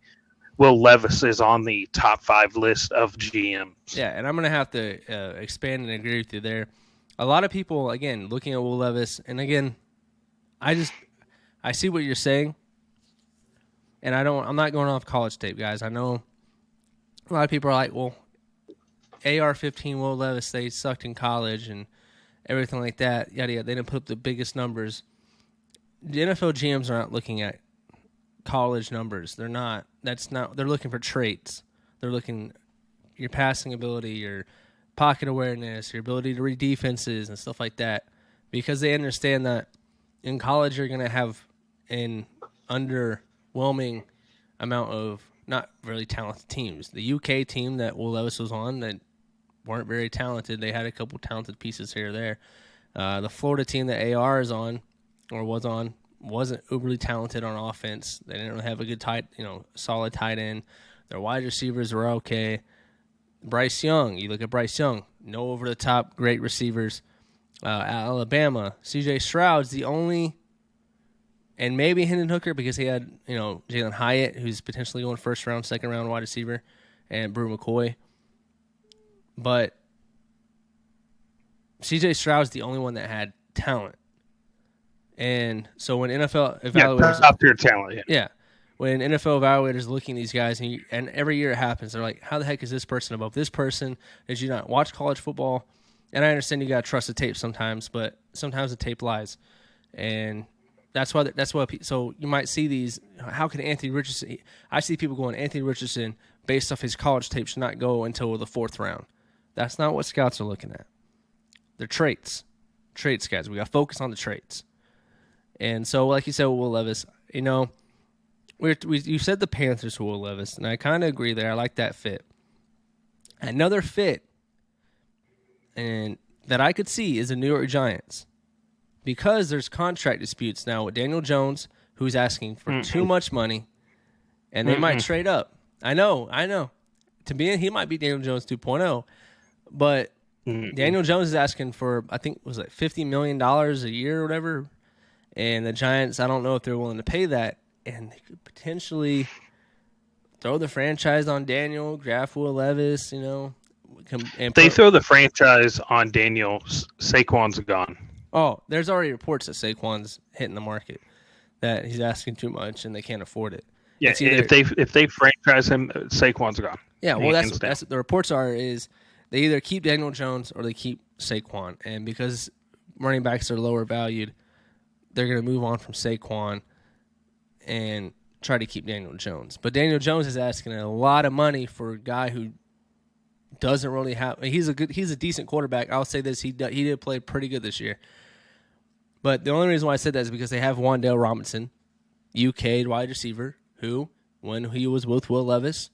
Will Levis is on the top 5 list of GMs. Yeah, and I'm going to have to expand and agree with you there. A lot of people, again, looking at Will Levis, and again, I see what you're saying, and I'm not going off college tape, guys. I know a lot of people are like, well, AR-15 Will Levis, they sucked in college and everything like that. Yada yada. They didn't put up the biggest numbers. The NFL GMs are not looking at college numbers. They're not. They're looking for traits. They're looking your passing ability, your pocket awareness, your ability to read defenses and stuff like that, because they understand that in college you're going to have an underwhelming amount of not really talented teams. The UK team that Will Levis was on that weren't very talented. They had a couple talented pieces here or there. The Florida team that AR is on or was on wasn't uberly talented on offense. They didn't really have a good solid tight end. Their wide receivers were okay. Bryce Young, you look at Bryce Young, no over-the-top great receivers. Alabama, C.J. Stroud's the only, and maybe Hendon Hooker because he had, Jalen Hyatt, who's potentially going first round, second round wide receiver, and Brew McCoy. But C.J. Stroud's the only one that had talent. And so when NFL evaluators, top tier talent, when NFL evaluators looking at these guys, and every year it happens, they're like, "How the heck is this person above this person? Did you not watch college football?" And I understand you gotta trust the tape sometimes, but sometimes the tape lies, and that's why. So you might see these. How can Anthony Richardson? I see people going, Anthony Richardson, based off his college tape, should not go until the 4th round. That's not what scouts are looking at. They're traits. traits, guys. We got to focus on the traits. And so, like you said, Will Levis, you know, you said the Panthers for Will Levis, and I kind of agree there. I like that fit. Another fit and that I could see is the New York Giants, because there's contract disputes now with Daniel Jones, who's asking for too much money, and they might trade up. I know. To me, he might be Daniel Jones 2.0, but Daniel Jones is asking for, I think, was it $50 million a year or whatever, and the Giants, I don't know if they're willing to pay that, and they could potentially throw the franchise on Daniel, draft Will Levis, you know. They throw the franchise on Daniel, Saquon's gone. Oh, there's already reports that Saquon's hitting the market, that he's asking too much and they can't afford it. Yeah, if they franchise him, Saquon's gone. Yeah, well, that's the reports is they either keep Daniel Jones or they keep Saquon, and because running backs are lower valued, they're going to move on from Saquon and try to keep Daniel Jones. But Daniel Jones is asking a lot of money for a guy who doesn't really have. He's a decent quarterback. I'll say this: he did play pretty good this year. But the only reason why I said that is because they have Wan'Dale Robinson, UK wide receiver, who, when he was with Will Levis,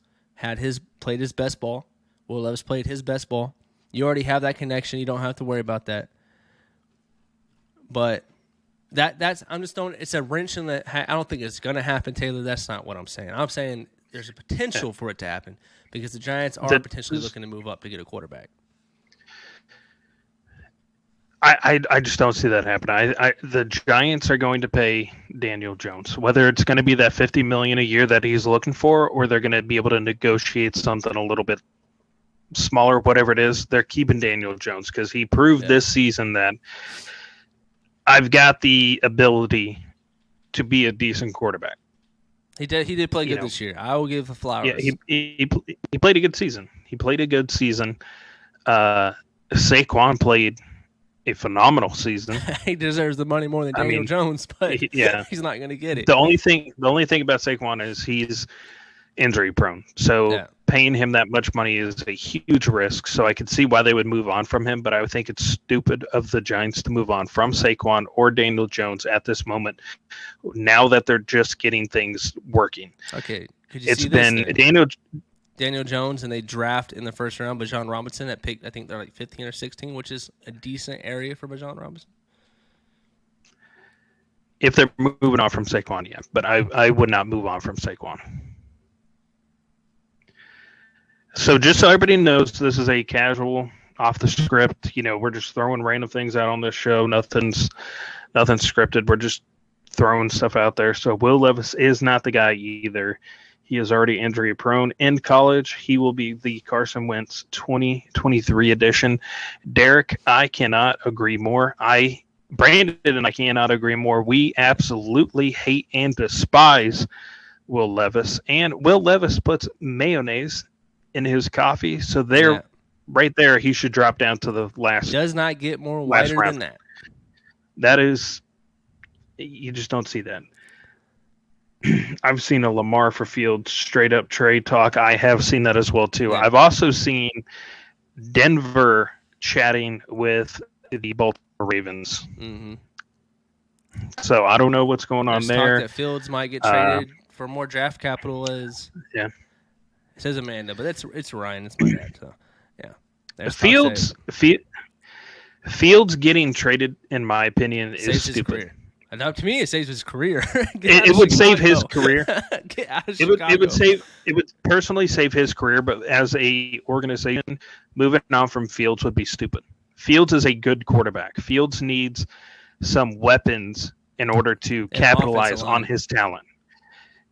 played his best ball. Will Levis played his best ball. You already have that connection. You don't have to worry about that. But that's I'm just throwing. It's a wrench in the. I don't think it's going to happen, Taylor. That's not what I'm saying. I'm saying there's a potential for it to happen because the Giants are potentially looking to move up to get a quarterback. I just don't see that happen. The Giants are going to pay Daniel Jones, whether it's going to be that $50 million a year that he's looking for, or they're going to be able to negotiate something a little bit smaller, whatever it is. They're keeping Daniel Jones because he proved this season that I've got the ability to be a decent quarterback. He did play good this year. I will give the flowers. Yeah, he played a good season. Saquon played a phenomenal season. He deserves the money more than Daniel Jones, but he's not going to get it. The only thing about Saquon is he's injury prone. So paying him that much money is a huge risk. So I could see why they would move on from him, but I would think it's stupid of the Giants to move on from Saquon or Daniel Jones at this moment, now that they're just getting things working. Okay. Could you see this? Daniel Jones, and they draft in the first round Bijan Robinson at pick, I think they're like 15 or 16, which is a decent area for Bijan Robinson. If they're moving on from Saquon, yeah. But I would not move on from Saquon. So just so everybody knows, this is a casual, off the script. You know, we're just throwing random things out on this show. Nothing's scripted. We're just throwing stuff out there. So Will Levis is not the guy either. He is already injury prone in college. He will be the Carson Wentz 2023 edition. Derek, I cannot agree more. Brandon and I cannot agree more. We absolutely hate and despise Will Levis. And Will Levis puts mayonnaise in his coffee. So right there, he should drop down to the last. Does not get more whiter than that. That is, you just don't see that. I've seen a Lamar for Fields straight up trade talk. I have seen that as well too. Yeah. I've also seen Denver chatting with the Baltimore Ravens. Mm-hmm. So I don't know what's going on there. Talk that Fields might get traded for more draft capital. It says Amanda, but it's Ryan. It's my dad. So Fields getting traded, in my opinion, is stupid. Now, to me, it saves his career. It would save his career. Get out of Chicago. It would personally save his career, but as a organization, moving on from Fields would be stupid. Fields is a good quarterback. Fields needs some weapons in order to capitalize on his talent.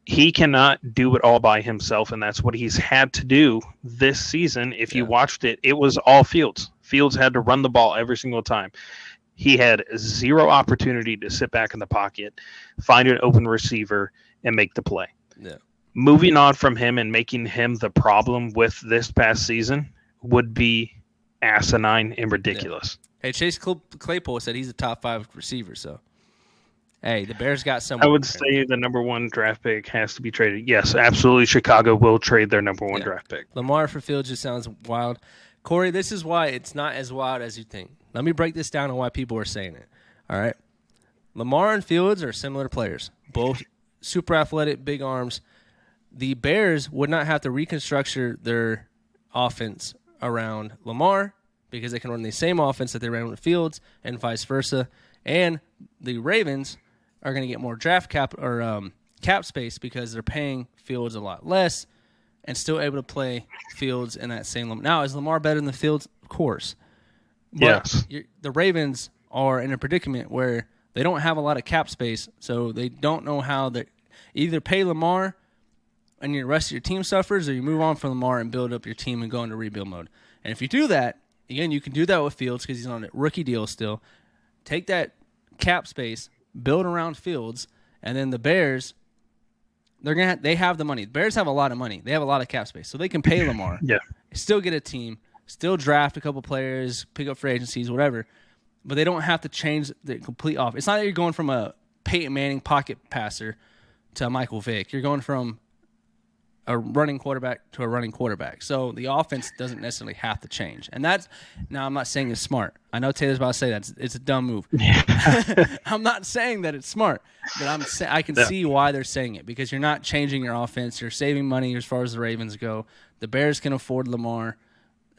He cannot do it all by himself, and that's what he's had to do this season. If you watched it, it was all Fields. Fields had to run the ball every single time. He had zero opportunity to sit back in the pocket, find an open receiver, and make the play. Yeah. Moving on from him and making him the problem with this past season would be asinine and ridiculous. Yeah. Hey, Chase Claypool said he's a top 5 receiver, so hey, the Bears got someone. I would say the number 1 draft pick has to be traded. Yes, absolutely. Chicago will trade their number 1 draft pick. Lamar for Fields just sounds wild. Corey, this is why it's not as wild as you think. Let me break this down on why people are saying it. All right. Lamar and Fields are similar players, both super athletic, big arms. The Bears would not have to reconstruct their offense around Lamar because they can run the same offense that they ran with Fields and vice versa. And the Ravens are going to get more draft cap or cap space because they're paying Fields a lot less and still able to play Fields in that same limit. Now, is Lamar better than Fields? Of course. But yes. The Ravens are in a predicament where they don't have a lot of cap space, so they don't know how they either pay Lamar and the rest of your team suffers, or you move on from Lamar and build up your team and go into rebuild mode. And if you do that, again, you can do that with Fields because he's on a rookie deal still. Take that cap space, build around Fields, and then the Bears, they have the money. The Bears have a lot of money. They have a lot of cap space, so they can pay Lamar. Yeah. Still get a team, still draft a couple players, pick up free agencies, whatever. But they don't have to change the complete off. It's not that you're going from a Peyton Manning pocket passer to a Michael Vick. You're going from a running quarterback to a running quarterback. So the offense doesn't necessarily have to change. And now I'm not saying it's smart. I know Taylor's about to say that. It's a dumb move. I'm not saying that it's smart, but I can see why they're saying it because you're not changing your offense. You're saving money as far as the Ravens go. The Bears can afford Lamar.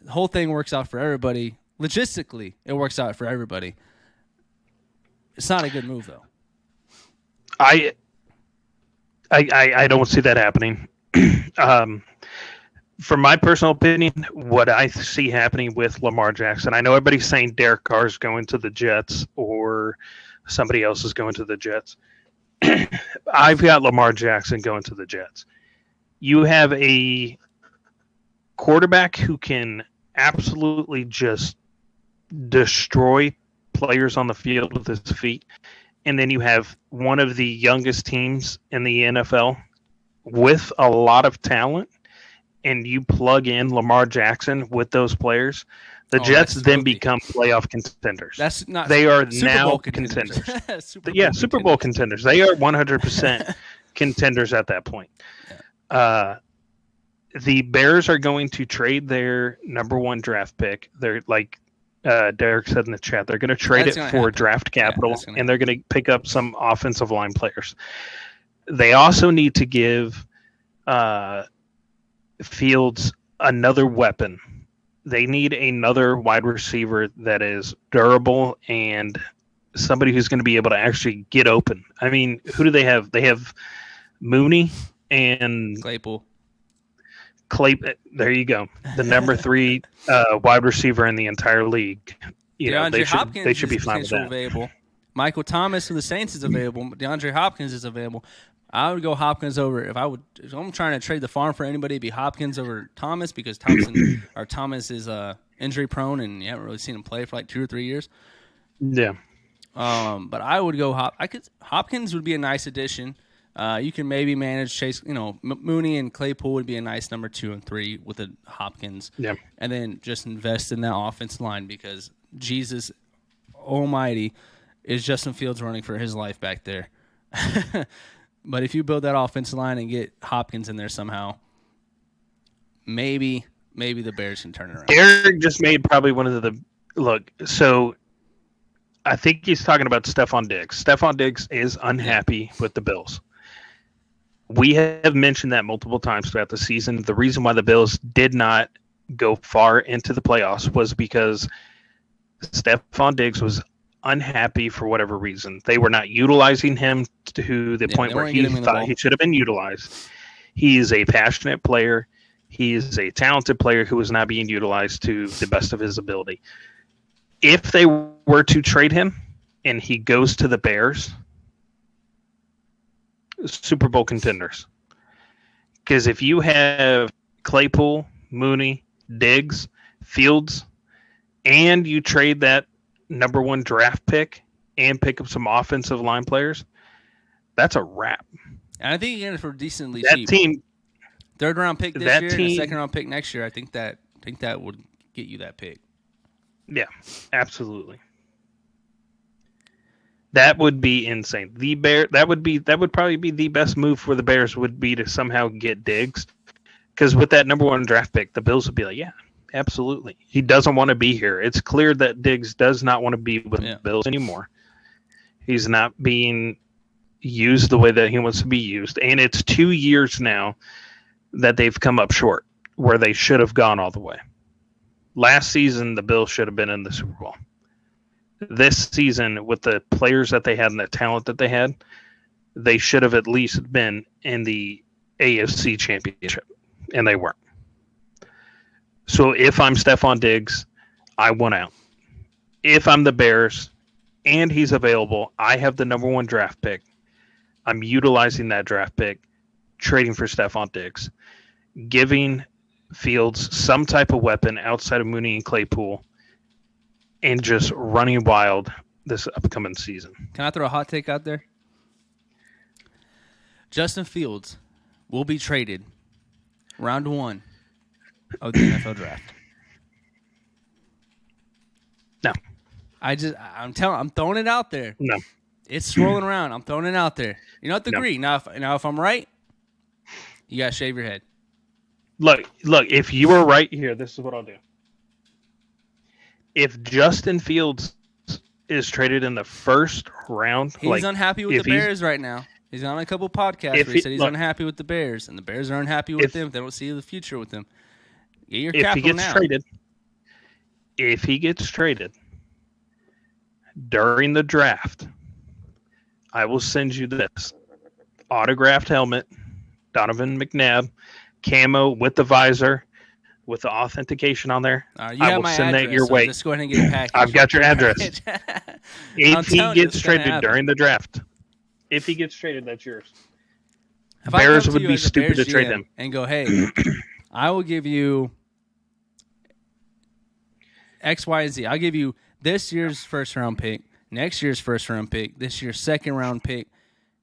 The whole thing works out for everybody. Logistically, it works out for everybody. It's not a good move, though. I don't see that happening. From my personal opinion, what I see happening with Lamar Jackson, I know everybody's saying Derek Carr's going to the Jets or somebody else is going to the Jets. I've got Lamar Jackson going to the Jets. You have a quarterback who can absolutely just destroy players on the field with his feet. And then you have one of the youngest teams in the NFL with a lot of talent, and you plug in Lamar Jackson with those players, the Jets then become playoff contenders. That's not. They are Super now Bowl contenders. Super Bowl contenders. They are 100% contenders at that point. Yeah. The Bears are going to trade their number one draft pick. They're like Derek said in the chat, they're going to trade it for draft capital, and they're going to pick up some offensive line players. They also need to give Fields another weapon. They need another wide receiver that is durable and somebody who's going to be able to actually get open. I mean, who do they have? They have Mooney and Claypool. There you go. The number 3 wide receiver in the entire league. They should be fine with that. Available. Michael Thomas from the Saints is available. DeAndre Hopkins is available. I would go Hopkins over if I'm trying to trade the farm for anybody. It'd be Hopkins over Thomas because Thomas is injury prone and you haven't really seen him play for like 2 or 3 years. Yeah. But I would go Hopkins would be a nice addition. You can maybe manage Chase. Mooney and Claypool would be a nice number 2 and 3 with a Hopkins. Yeah. And then just invest in that offensive line because Jesus Almighty is Justin Fields running for his life back there. But if you build that offensive line and get Hopkins in there somehow, maybe the Bears can turn it around. Derek just made probably one of the look. So I think he's talking about Stephon Diggs. Stephon Diggs is unhappy with the Bills. We have mentioned that multiple times throughout the season. The reason why the Bills did not go far into the playoffs was because Stephon Diggs was unhappy for whatever reason. They were not utilizing him to the point where he thought he should have been utilized. He is a passionate player. He is a talented player who is not being utilized to the best of his ability. If they were to trade him and he goes to the Bears, Super Bowl contenders. Because if you have Claypool, Mooney, Diggs, Fields, and you trade that number 1 draft pick and pick up some offensive line players, that's a wrap. And I think you get it for decently that cheap. Team, 3rd round pick this year and a 2nd round pick next year. I think that would get you that pick. Yeah, absolutely. That would be insane. That would probably be the best move for the Bears would be to somehow get Diggs. Because with that number 1 draft pick, the Bills would be like, yeah, Absolutely. He doesn't want to be here. It's clear that Diggs does not want to be with the Bills anymore. He's not being used the way that he wants to be used. And it's 2 years now that they've come up short where they should have gone all the way. Last season, the Bills should have been in the Super Bowl. This season, with the players that they had and the talent that they had, they should have at least been in the AFC Championship, and they weren't. So if I'm Stephon Diggs, I want out. If I'm the Bears and he's available, I have the number 1 draft pick. I'm utilizing that draft pick, trading for Stephon Diggs, giving Fields some type of weapon outside of Mooney and Claypool, and just running wild this upcoming season. Can I throw a hot take out there? Justin Fields will be traded round 1 of the NFL draft. No. I'm throwing it out there. No. It's swirling around. I'm throwing it out there. You don't have to agree. Now, if I'm right, you got to shave your head. Look, if you were right here, this is what I'll do. If Justin Fields is traded in the first round, he's unhappy with the Bears right now. He's on a couple podcasts where he said he's unhappy with the Bears, and the Bears are unhappy with him. They don't see the future with him. Get your capital now. If he gets traded during the draft, I will send you this autographed helmet, Donovan McNabb, camo with the visor, with the authentication on there. I will send that your way. Just go ahead and get a package. I've got your address. If he gets traded during the draft, if he gets traded, that's yours. If Bears would be stupid to trade him and go, hey, I will give you X, Y, and Z. I'll give you this year's first round pick, next year's first round pick, this year's second round pick,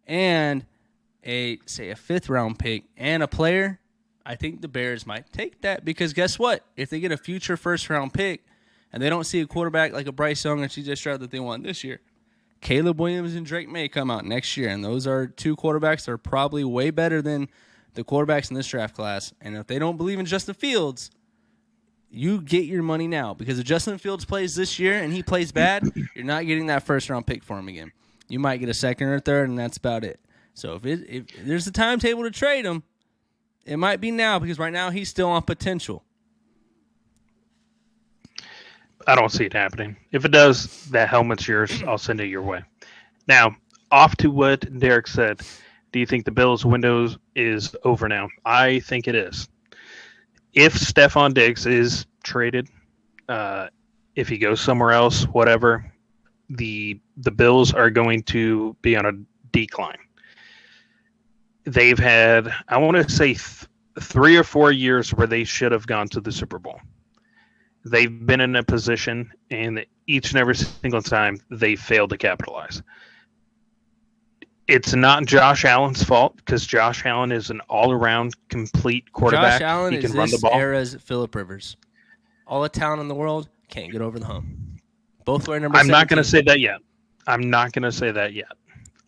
and a 5th round pick and a player. I think the Bears might take that because guess what? If they get a future first round pick and they don't see a quarterback like a Bryce Young and CJ Stroud that they want this year, Caleb Williams and Drake May come out next year, and those are 2 quarterbacks that are probably way better than the quarterbacks in this draft class. And if they don't believe in Justin Fields, you get your money now because if Justin Fields plays this year and he plays bad, you're not getting that first round pick for him again. You might get a 2nd or 3rd, and that's about it. So if there's a timetable to trade him, it might be now because right now he's still on potential. I don't see it happening. If it does, that helmet's yours. I'll send it your way. Now, off to what Derek said. Do you think the Bills' window is over now? I think it is. If Stephon Diggs is traded, if he goes somewhere else, whatever, the Bills are going to be on a decline. They've had, I want to say, 3 or 4 years where they should have gone to the Super Bowl. They've been in a position, and each and every single time they failed to capitalize. It's not Josh Allen's fault because Josh Allen is an all-around complete quarterback. Josh Allen he can is run the this ball. era's Phillip Rivers. All the talent in the world can't get over the hump. Both wear number 17. I'm not going to say that yet.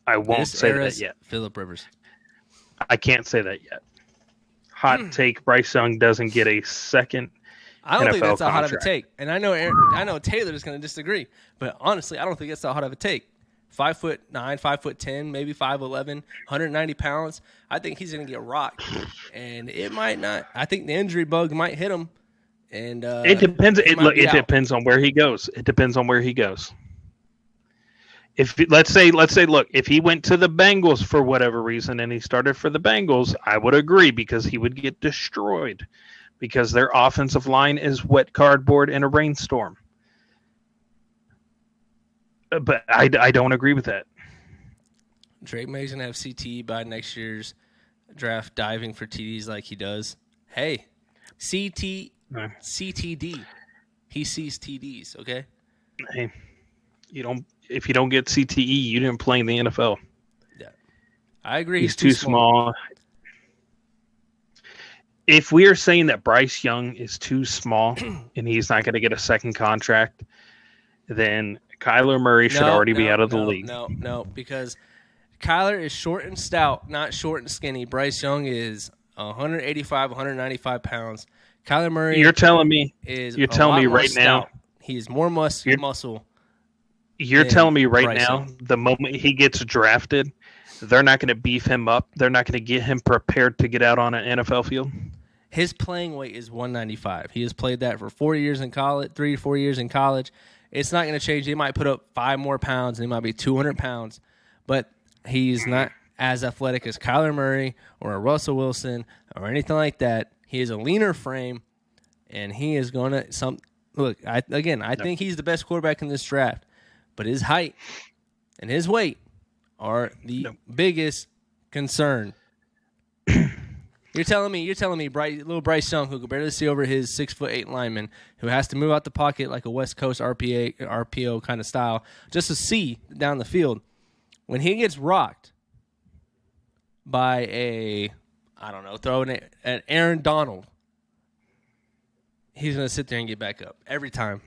I won't this say era's that yet. Phillip Rivers. I can't say that yet. Hot take: Bryce Young doesn't get a second. I don't NFL think that's that hot of a contract. take. And I know Taylor's going to disagree, but honestly, I don't think it's that hot of a take. 5'9", 5'10", maybe 5'11", 190 pounds. I think he's going to get rocked, and it might not. I think the injury bug might hit him. And it depends. It depends on where he goes. It depends on where he goes. If let's say, look, if he went to the Bengals for whatever reason and he started for the Bengals, I would agree because he would get destroyed because their offensive line is wet cardboard in a rainstorm. But I don't agree with that. Drake May's going to have CTE by next year's draft, diving for TDs like he does. Hey, CTD. He sees TDs, okay? Hey, if you don't get CTE, you didn't play in the NFL. Yeah. I agree. He's too small. If we are saying that Bryce Young is too small and he's not going to get a second contract, then Kyler Murray should already be out of the league. No, because Kyler is short and stout, not short and skinny. Bryce Young is 185, 195 pounds. Kyler Murray. You're telling me right now he is more muscle. You're telling me right now, the moment he gets drafted, they're not going to beef him up. They're not going to get him prepared to get out on an NFL field. His playing weight is 195. He has played that for 4 years in college, 3 to 4 years in college. It's not going to change. He might put up 5 more pounds, and he might be 200 pounds, but he's not as athletic as Kyler Murray or a Russell Wilson or anything like that. He has a leaner frame, and he is going to look. I think he's the best quarterback in this draft, but his height and his weight are the biggest concern. You're telling me, little Bryce Young, who can barely see over his 6'8" lineman, who has to move out the pocket like a West Coast RPO kind of style, just to see down the field, when he gets rocked by throwing it at Aaron Donald, he's going to sit there and get back up every time.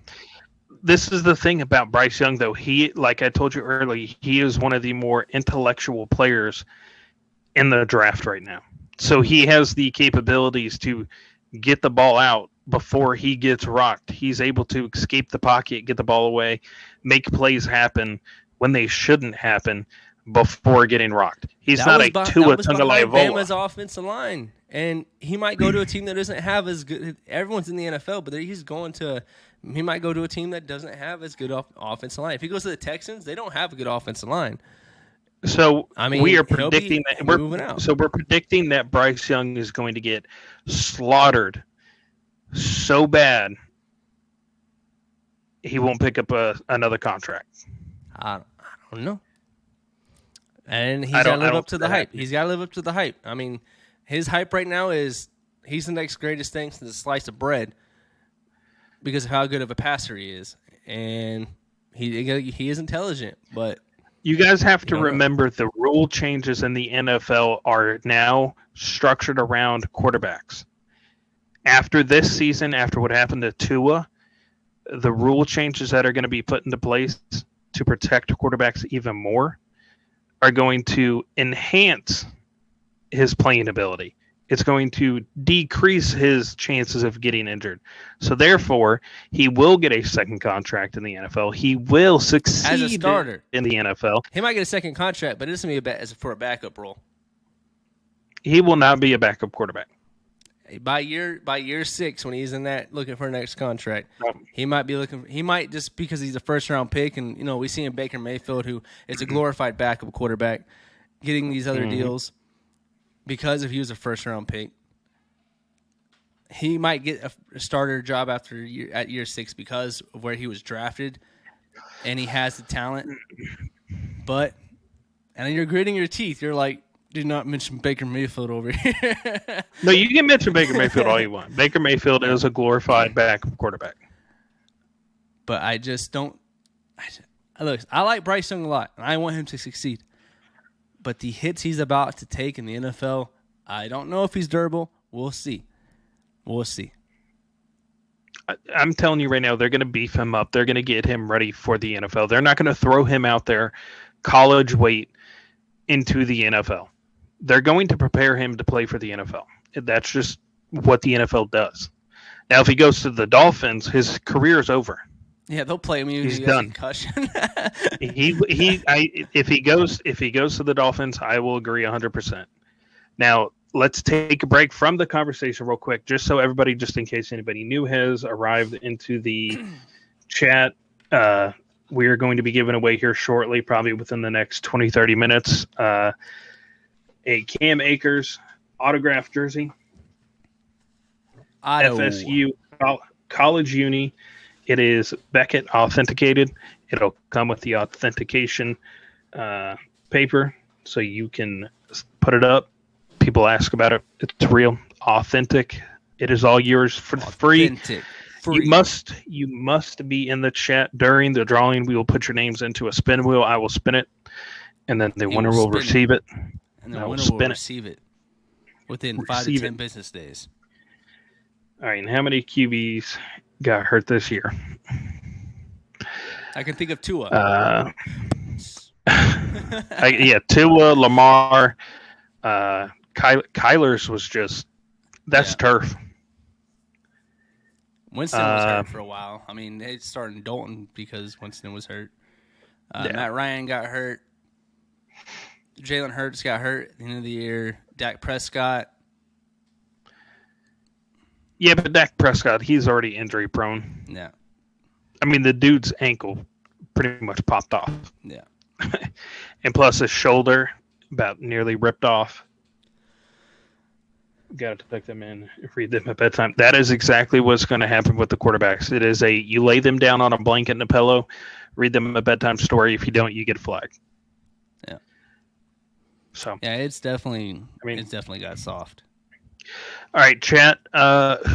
This is the thing about Bryce Young, though. He, like I told you earlier, he is one of the more intellectual players in the draft right now. So he has the capabilities to get the ball out before he gets rocked. He's able to escape the pocket, get the ball away, make plays happen when they shouldn't happen before getting rocked. He's not a Tua Tagovailoa. Bama's offensive line, and he might go to a team that doesn't have as good. Everyone's in the NFL, but he might go to a team that doesn't have as good offensive line. If he goes to the Texans, they don't have a good offensive line. So we are predicting that moving out. So we're predicting that Bryce Young is going to get slaughtered so bad he won't pick up another contract. I don't know. And he's got to live up to the hype. He's got to live up to the hype. I mean, his hype right now is he's the next greatest thing since a slice of bread because of how good of a passer he is, and he is intelligent, but. You guys have to remember the rule changes in the NFL are now structured around quarterbacks. After this season, after what happened to Tua, the rule changes that are going to be put into place to protect quarterbacks even more are going to enhance his playing ability. It's going to decrease his chances of getting injured. So therefore, he will get a second contract in the NFL. He will succeed as a starter in the NFL. He might get a second contract, but it's going to be for a backup role. He will not be a backup quarterback. By year 6, when he's in that looking for a next contract, he might be looking. He might, just because he's a first round pick, and we see in Baker Mayfield, who is a glorified backup quarterback, getting these other deals. Because if he was a first-round pick, he might get a starter job at year 6 because of where he was drafted, and he has the talent. But, and then you're gritting your teeth. You're like, do not mention Baker Mayfield over here. No, you can mention Baker Mayfield all you want. Baker Mayfield is a glorified backup quarterback. But I just don't. Look, I like Bryce Young a lot, and I want him to succeed. But the hits he's about to take in the NFL, I don't know if he's durable. We'll see. I'm telling you right now, they're going to beef him up. They're going to get him ready for the NFL. They're not going to throw him out there college weight into the NFL. They're going to prepare him to play for the NFL. That's just what the NFL does. Now, if he goes to the Dolphins, his career is over. Yeah, they'll play him. He's done. Concussion. If he goes to the Dolphins, I will agree 100%. Now let's take a break from the conversation real quick, just so everybody, just in case anybody new has arrived into the chat. We are going to be giving away here shortly, probably within the next 20-30 minutes, a Cam Akers autographed jersey, FSU College Uni. It is Beckett authenticated. It'll come with the authentication paper, so you can put it up. People ask about it. It's real, authentic. It is all yours for free. You must be in the chat during the drawing. We will put your names into a spin wheel. I will spin it, and then the winner will receive it. And the winner will receive it within 5 to 10 business days. All right, and how many QBs got hurt this year? I can think of Tua. Tua, Lamar, Kyler's was just that's turf. Winston was hurt for a while. I mean, they started Dalton because Winston was hurt. Matt Ryan got hurt. Jalen Hurts got hurt at the end of the year. Dak Prescott. Yeah, but Dak Prescott, he's already injury prone. Yeah. I mean, the dude's ankle pretty much popped off. Yeah. And plus his shoulder about nearly ripped off. Got to tuck them in, read them at bedtime. That is exactly what's going to happen with the quarterbacks. It is you lay them down on a blanket and a pillow, read them a bedtime story. If you don't, you get flagged. Yeah. So. Yeah, it's definitely got soft. All right, chat.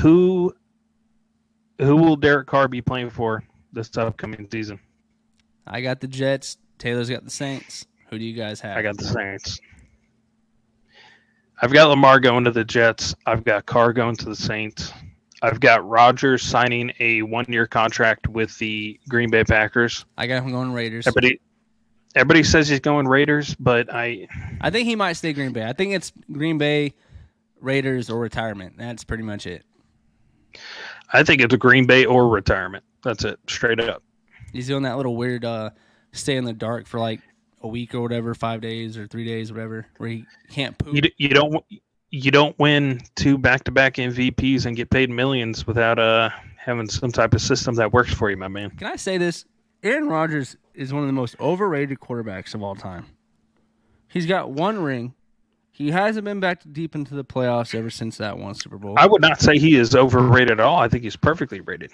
Who will Derek Carr be playing for this upcoming season? I got the Jets. Taylor's got the Saints. Who do you guys have? I got the Saints. I've got Lamar going to the Jets. I've got Carr going to the Saints. I've got Rodgers signing a 1-year contract with the Green Bay Packers. I got him going Raiders. Everybody says he's going Raiders, but I think he might stay Green Bay. I think it's Green Bay, Raiders, or retirement. That's pretty much it. I think it's a Green Bay or retirement. That's it, straight up. He's doing that little weird stay in the dark for like a week or whatever, 5 days or 3 days, whatever, where he can't poop. You don't win 2 back-to-back MVPs and get paid millions without having some type of system that works for you, my man. Can I say this? Aaron Rodgers is one of the most overrated quarterbacks of all time. He's got 1 ring. He hasn't been back deep into the playoffs ever since that one Super Bowl. I would not say he is overrated at all. I think he's perfectly rated.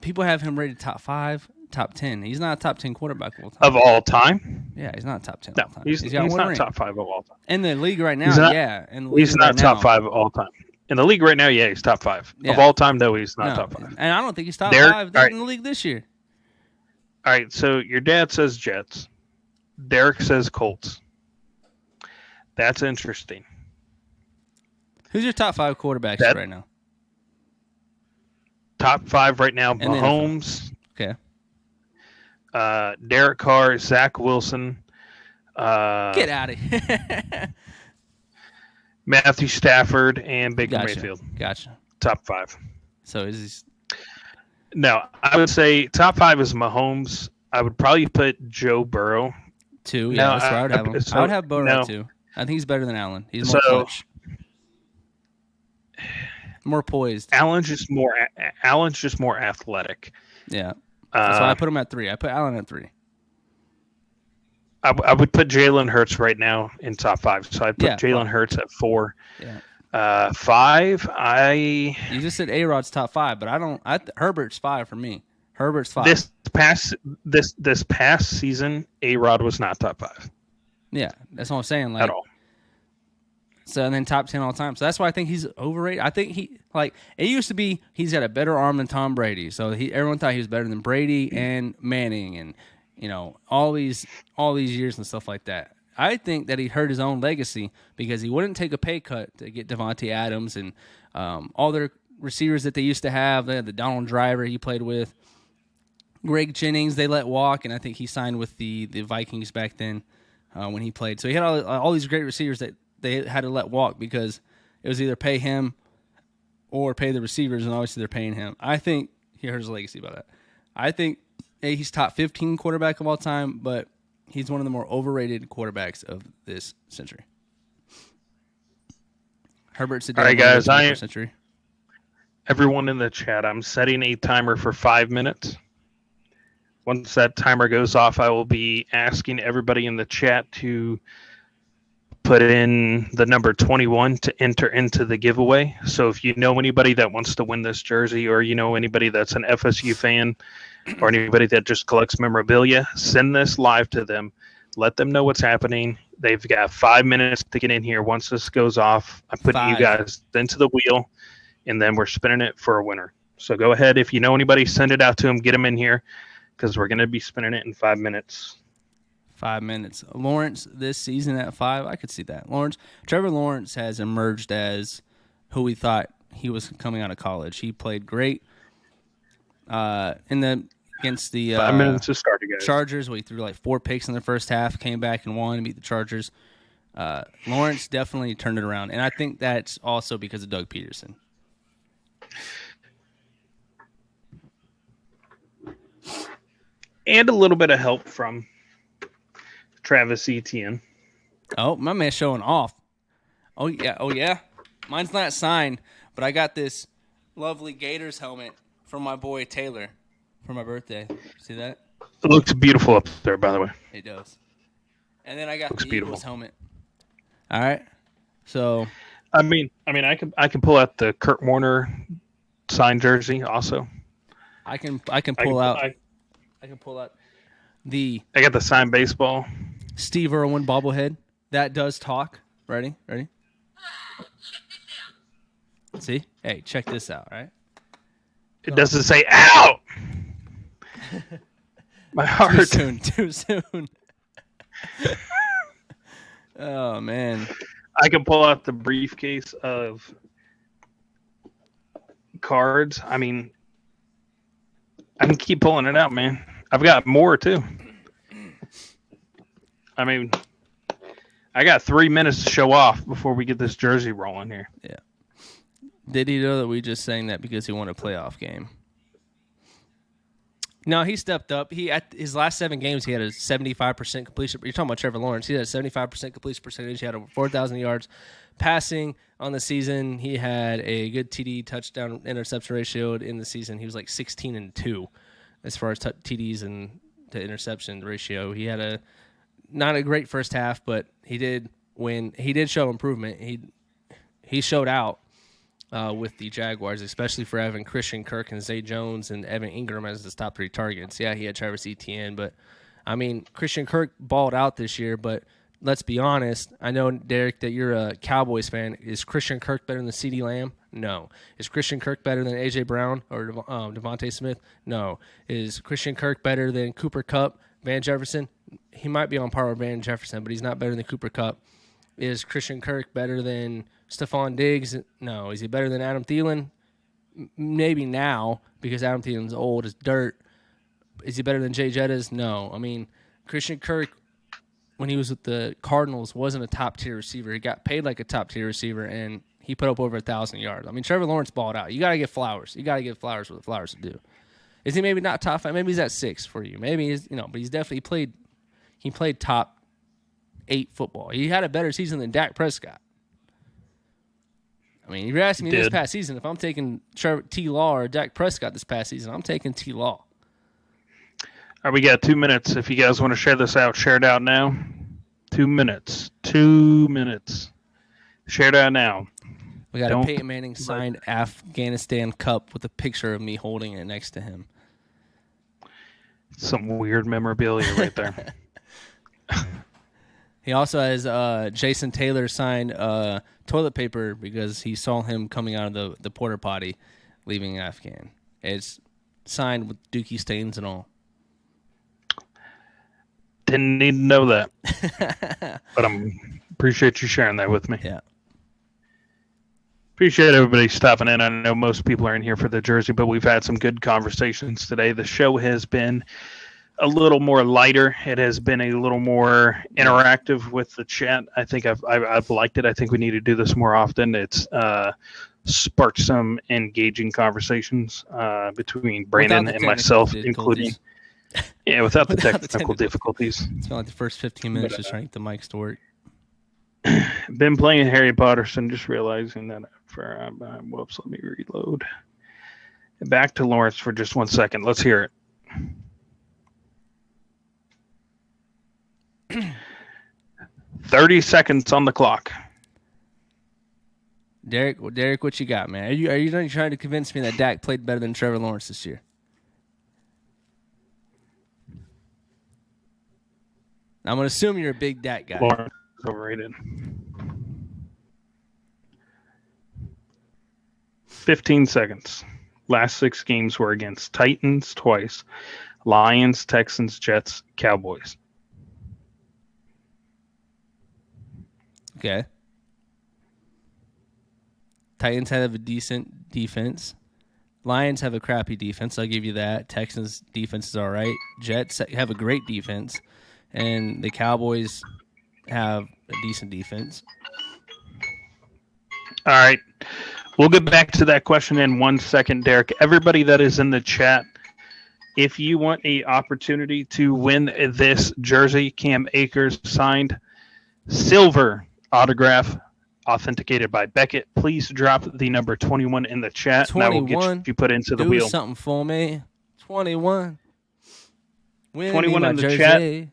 People have him rated top 5, top 10. He's not a top 10 quarterback of all time. Of all time? Yeah, he's not top 10 No, of all time. he's not ring. Top 5 of all time. In the league right now, yeah. He's not top 5 of all time. In the league right now, yeah, he's top 5. Yeah. Of all time, though, he's not top 5. And I don't think he's top 5 in the league this year. All right, so your dad says Jets. Derek says Colts. That's interesting. Who's your top 5 quarterbacks right now? Top 5 right now, Mahomes. Okay. Derek Carr, Zach Wilson. Get out of here. Matthew Stafford and Baker Mayfield. Gotcha. Top 5. So is he... No, I would say top 5 is Mahomes. I would probably put Joe Burrow. 2, yeah, that's where I would have him. I would have Burrow 2. I think he's better than Allen. He's more clutch. More poised. Allen's just more athletic. Yeah. That's why I put him at 3. I put Allen at 3. I would put Jalen Hurts right now in top 5. So I'd put Jalen Hurts at 4. Yeah. 5, You just said A-Rod's top 5, but I don't. Herbert's 5 for me. Herbert's 5. This past season, A-Rod was not top 5. Yeah, that's what I'm saying. Like, at all. So and then top 10 all time. So that's why I think he's overrated. I think it used to be he's got a better arm than Tom Brady. So everyone thought he was better than Brady and Manning and all these years and stuff like that. I think that he hurt his own legacy because he wouldn't take a pay cut to get Devontae Adams and all their receivers that they used to have. They had the Donald Driver he played with. Greg Jennings they let walk, and I think he signed with the Vikings back then when he played. So he had all these great receivers that they had to let walk because it was either pay him or pay the receivers, and obviously they're paying him. I think he hurt his legacy by that. I think he's top 15 quarterback of all time, but he's one of the more overrated quarterbacks of this century. Herbert's all right, guys. Century. Everyone in the chat, I'm setting a timer for 5 minutes. Once that timer goes off, I will be asking everybody in the chat to put in the number 21 to enter into the giveaway. So if you know anybody that wants to win this jersey, or anybody that's an FSU fan, or anybody that just collects memorabilia, send this live to them. Let them know what's happening. They've got 5 minutes to get in here. Once this goes off, I'm putting you guys into the wheel, and then we're spinning it for a winner. So go ahead. If you know anybody, send it out to them. Get them in here because we're going to be spinning it in 5 minutes. 5 minutes. Lawrence this season at 5, I could see that. Trevor Lawrence has emerged as who we thought he was coming out of college. He played great against the 5 minutes to start, guys. Chargers. We threw like 4 picks in the first half, came back and won and beat the Chargers. Lawrence definitely turned it around, and I think that's also because of Doug Peterson. And a little bit of help from Travis Etienne. Oh, my man's showing off. Oh yeah. Mine's not signed, but I got this lovely Gators helmet from my boy Taylor for my birthday. See that? It looks beautiful up there, by the way. It does. And then I got Looks the beautiful. Eagles helmet. All right. So I mean, I can pull out the Kurt Warner signed jersey also. I can pull out the I got the signed baseball. Steve Irwin bobblehead that does talk. Ready? See? Hey, check this out, right? It doesn't say "ow." My heart. Too soon. Oh man. I can pull out the briefcase of cards. I mean, I can keep pulling it out, man. I've got more too. I mean, I got 3 minutes to show off before we get this jersey rolling here. Yeah. Did he know that we just saying that because he won a playoff game? No, he stepped up. He at his last 7 games, he had a 75% completion. You're talking about Trevor Lawrence. He had a 75% completion percentage. He had over 4,000 yards passing on the season. He had a good TD touchdown interception ratio in the season. He was like 16-2 as far as TDs and to interception ratio. He had not a great first half, but he did show improvement. He showed out with the Jaguars, especially for having Christian Kirk and Zay Jones and Evan Ingram as his top 3 targets. Yeah, he had Travis Etienne, but I mean, Christian Kirk balled out this year, but let's be honest. I know, Derek, that you're a Cowboys fan. Is Christian Kirk better than CeeDee Lamb? No. Is Christian Kirk better than A.J. Brown or Devontae Smith? No. Is Christian Kirk better than Cooper Kupp, Van Jefferson? He might be on par with Van Jefferson, but he's not better than Cooper Kupp. Is Christian Kirk better than Stephon Diggs? No. Is he better than Adam Thielen? Maybe now, because Adam Thielen's old as dirt. Is he better than Jay Jettas? No. I mean, Christian Kirk, when he was with the Cardinals, wasn't a top-tier receiver. He got paid like a top-tier receiver, and he put up over 1,000 yards. I mean, Trevor Lawrence balled out. You got to give flowers. You got to give flowers what the flowers do. Is he maybe not top 5? Maybe he's at 6 for you. Maybe he's, but he's definitely played top 8 football. He had a better season than Dak Prescott. I mean, if you're asking me this past season, if I'm taking T. Law or Dak Prescott this past season, I'm taking T. Law. All right, we got 2 minutes. If you guys want to share this out, share it out now. 2 minutes. 2 minutes. Share it out now. We got a Peyton Manning signed Afghanistan cup with a picture of me holding it next to him. Some weird memorabilia right there. He also has Jason Taylor signed toilet paper because he saw him coming out of the porta potty leaving Afghan. It's signed with Dookie stains and all. Didn't need to know that. But I appreciate you sharing that with me. Yeah. Appreciate everybody stopping in. I know most people are in here for the jersey, but we've had some good conversations today. The show has been a little more lighter. It has been a little more interactive with the chat. I think I've liked it. I think we need to do this more often. It's sparked some engaging conversations between Brandon and myself, including without the technical difficulties. It's been like the first 15 minutes just trying to get the mics to work. Been playing Harry Potter, so I'm just realizing that whoops, let me reload. Back to Lawrence for just 1 second. Let's hear it. 30 seconds on the clock. Derek, what you got, man? Are you trying to convince me that Dak played better than Trevor Lawrence this year? I'm going to assume you're a big Dak guy. Lawrence is overrated. 15 seconds. Last 6 games were against Titans twice, Lions, Texans, Jets, Cowboys. Okay. Titans have a decent defense. Lions have a crappy defense. I'll give you that. Texans' defense is all right. Jets have a great defense. And the Cowboys have a decent defense. All right. We'll get back to that question in 1 second, Derek. Everybody that is in the chat, if you want an opportunity to win this jersey, Cam Akers signed silver autograph authenticated by Beckett, please drop the number 21 in the chat. 21. And I will get you put into the Do wheel. something for me. 21. Win 21 me in the jersey. chat.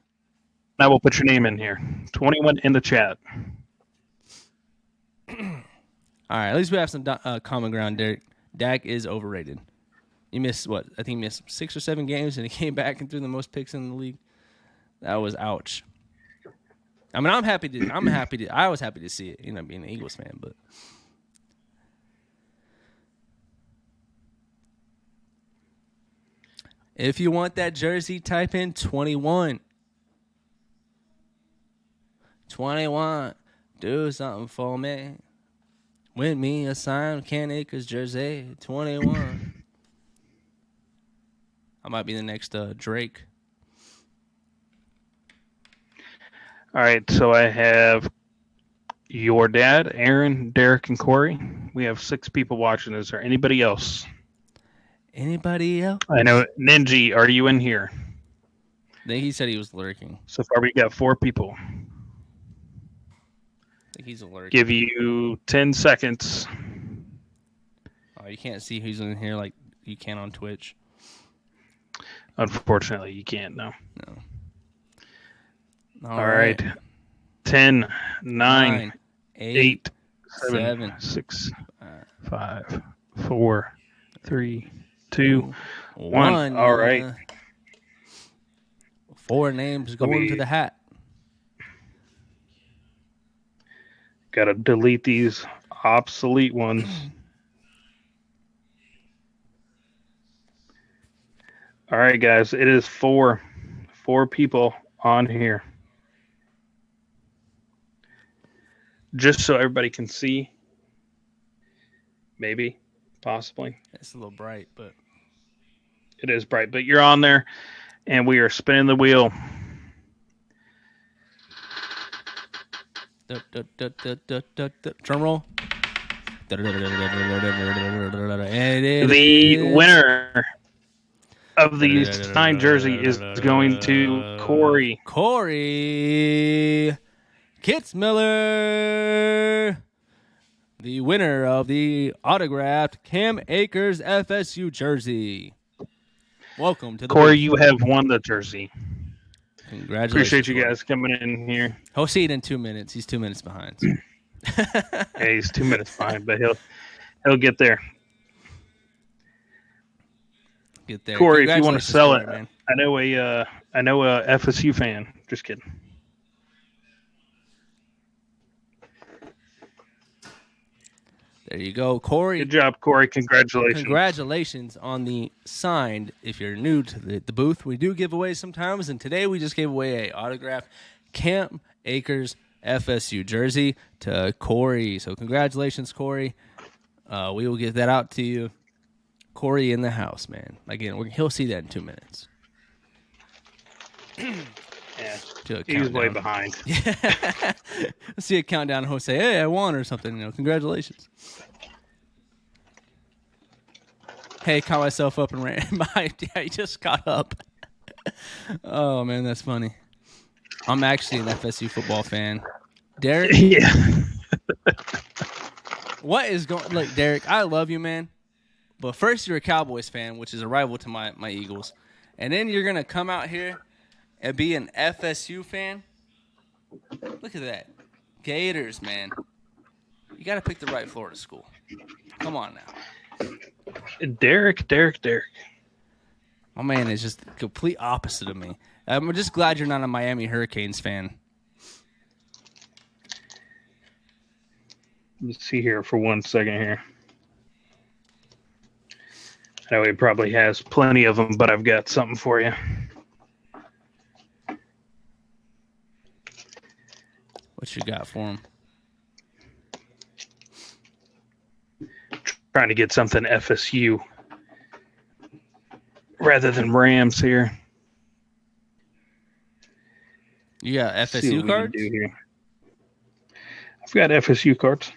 I will put your name in here. 21 in the chat. All right, at least we have some common ground, Derek. Dak is overrated. He missed, what? I think he missed 6 or 7 games, and he came back and threw the most picks in the league. That was ouch. I mean, I was happy to see it, being an Eagles fan, but if you want that jersey, type in 21. 21. Do something for me. Win me a signed Cam Akers jersey. 21. I might be the next Drake. All right, so I have your dad, Aaron, Derek, and Corey. We have 6 people watching. Is there anybody else? Anybody else? I know. Ninji, are you in here? I think he said he was lurking. So far, we got 4 people. I think he's lurking. Give you 10 seconds. Oh, you can't see who's in here like you can on Twitch. Unfortunately, you can't, no. All right. 10, 9, 8, 7, 6, 5, 4, 3, 2, 1. All right. 4 names going to the hat. Got to delete these obsolete ones. All right, guys. It is 4 people on here. Just so everybody can see. Maybe. Possibly. It's a little bright, but it is bright. But you're on there, and we are spinning the wheel. Drum roll. The winner of the signed jersey is going to Corey. Corey Kitzmiller, the winner of the autographed Cam Akers FSU jersey. Welcome to the Corey. You have won the jersey. Congratulations. Appreciate you guys coming in here. He'll see it in 2 minutes. He's 2 minutes behind. Yeah, he's 2 minutes behind, but he'll get there. Get there. Corey, if you want to sell it, man. I know a FSU fan. Just kidding. There you go, Corey. Good job, Corey. Congratulations. Congratulations on the signed. If you're new to the booth, we do give away sometimes, and today we just gave away a autographed Cam Akers FSU jersey to Corey. So congratulations, Corey. We will get that out to you. Corey in the house, man. Again, he'll see that in 2 minutes. Yeah, he's countdown. way behind. Yeah. Let's see a countdown. He'll say, "Hey, I won" or something. Congratulations. Hey, caught myself up and ran by. Yeah, he just got up. Oh man, that's funny. I'm actually an FSU football fan. Derek. Yeah. What is going? Look, Derek, I love you, man. But first, you're a Cowboys fan, which is a rival to my Eagles, and then you're gonna come out here and be an FSU fan. Look at that, Gators, man. You got to pick the right Florida school. Come on now. Derek. My man is just the complete opposite of me. I'm just glad you're not a Miami Hurricanes fan. Let's see here for 1 second here. I know he probably has plenty of them, but I've got something for you. What you got for him? Trying to get something FSU rather than Rams here. You got See FSU what we can cards? do here. I've got FSU cards.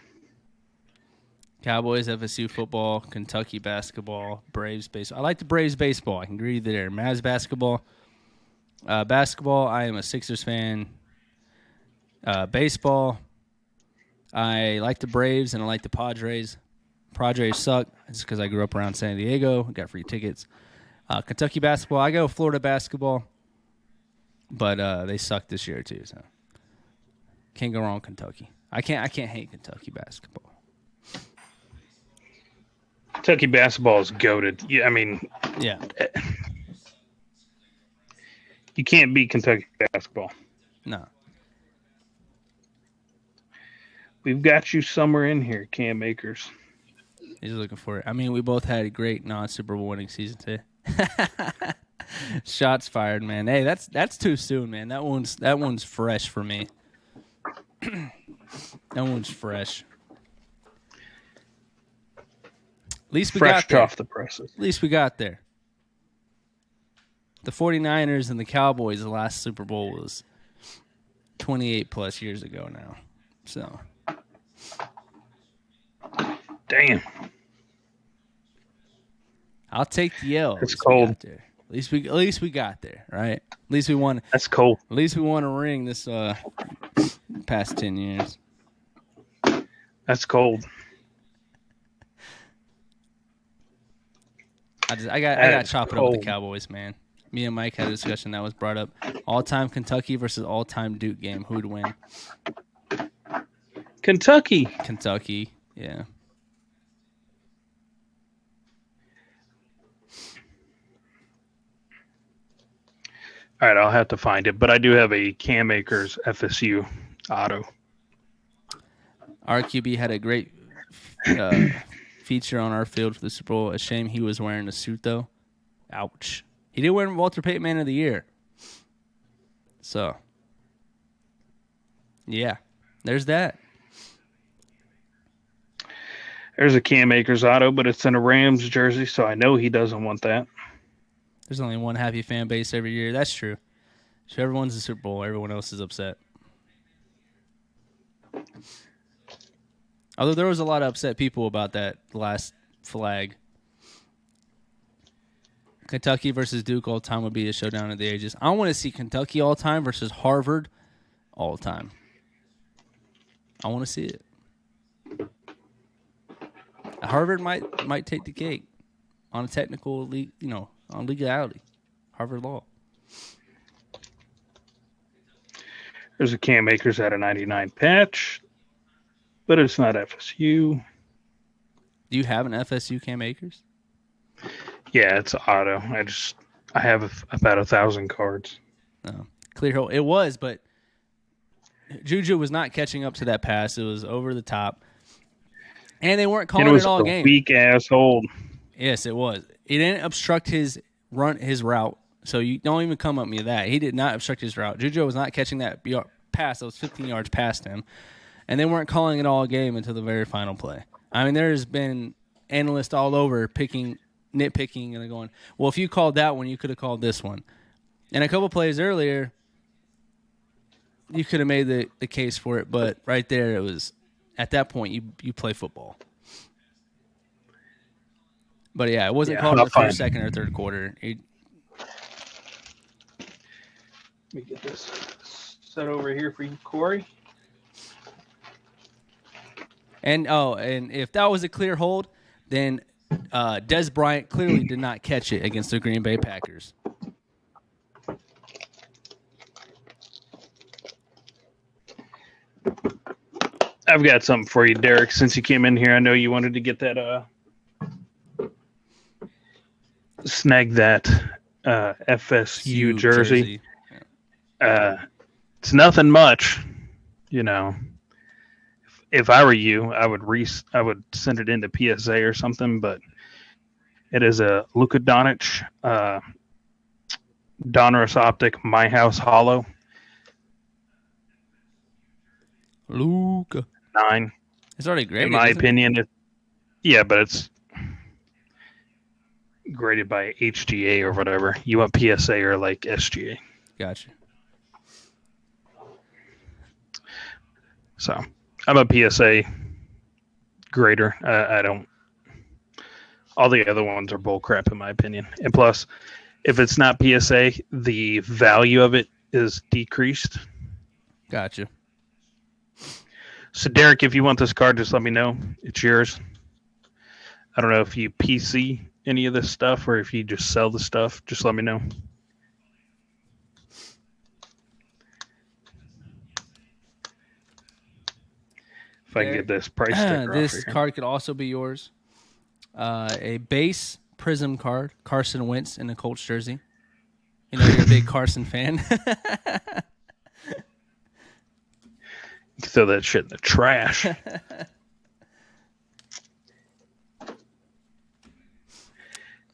Cowboys, FSU football, Kentucky basketball, Braves baseball. I like the Braves baseball. I can agree there. Mavs basketball. Basketball, I am a Sixers fan. Baseball, I like the Braves and I like the Padres. Padres suck. It's because I grew up around San Diego. Got free tickets. Kentucky basketball, I go Florida basketball. But they suck this year too, so can't go wrong with Kentucky. I can't hate Kentucky basketball. Kentucky basketball is goated. Yeah, I mean, Yeah. You can't beat Kentucky basketball. No. We've got you somewhere in here, Cam Akers. He's looking for it. I mean, we both had a great non-Super Bowl winning season today. Shots fired, man. Hey, that's too soon, man. That one's fresh for me. That one's fresh. At least we Fresh got there. off the presses. At least we got there. The 49ers and the Cowboys, the last Super Bowl was 28 plus years ago now. So, damn. I'll take the L. It's cold. At least we got there, right? At least we won. That's cold. At least we won a ring this past 10 years. That's cold. I got to chop it up with the Cowboys, man. Me and Mike had a discussion that was brought up. All-time Kentucky versus all-time Duke game. Who'd win? Kentucky. Kentucky, yeah. All right, I'll have to find it, but I do have a Cam Akers FSU auto. RQB had a great feature on our field for the Super Bowl. A shame he was wearing a suit, though. Ouch. He did win Walter Payton Man of the Year. So, yeah, there's that. There's a Cam Akers auto, but it's in a Rams jersey, so I know he doesn't want that. There's only one happy fan base every year. That's true. So everyone's the Super Bowl. Everyone else is upset. Although there was a lot of upset people about that last flag. Kentucky versus Duke all time would be a showdown of the ages. I want to see Kentucky all time versus Harvard all time. I want to see it. Harvard might take the cake on a technical league, on legality. Harvard law. There's a Cam Akers at a 99 patch, but it's not FSU. Do you have an FSU Cam Akers? Yeah, it's auto. I have about 1,000 cards. No. Clear hole. It was, but Juju was not catching up to that pass. It was over the top. And they weren't calling it all game. Weak asshole. Yes, it was. It didn't obstruct his route. So you don't even come at me with that. He did not obstruct his route. Juju was not catching that pass that was 15 yards past him. And they weren't calling it all game until the very final play. I mean, there's been analysts all over nitpicking, and they're going, well, if you called that one, you could have called this one. And a couple plays earlier, you could have made the case for it, but right there, it was, at that point, you play football. But yeah, it wasn't called in the first, second, or third quarter. Let me get this set over here for you, Corey. And if that was a clear hold, then Des Bryant clearly did not catch it against the Green Bay Packers. I've got something for you, Derek. Since you came in here, I know you wanted to get that snag that FSU jersey. It's nothing much, If I were you, I would send it into PSA or something, but it is a Luka Doncic Donruss Optic My House Hollow. Luka 9. It's already graded. In my opinion, but it's graded by HGA or whatever. You want PSA or like SGA. Gotcha. So I'm a PSA grader. I don't. All the other ones are bull crap in my opinion. And plus, if it's not PSA, the value of it is decreased. Gotcha. So Derek, if you want this card, just let me know. It's yours. I don't know if you PC any of this stuff or if you just sell the stuff. Just let me know. If I can get this price sticker this off here. card could also be yours. A base Prism card, Carson Wentz in a Colts jersey. You know you're a big Carson fan. Throw that shit in the trash.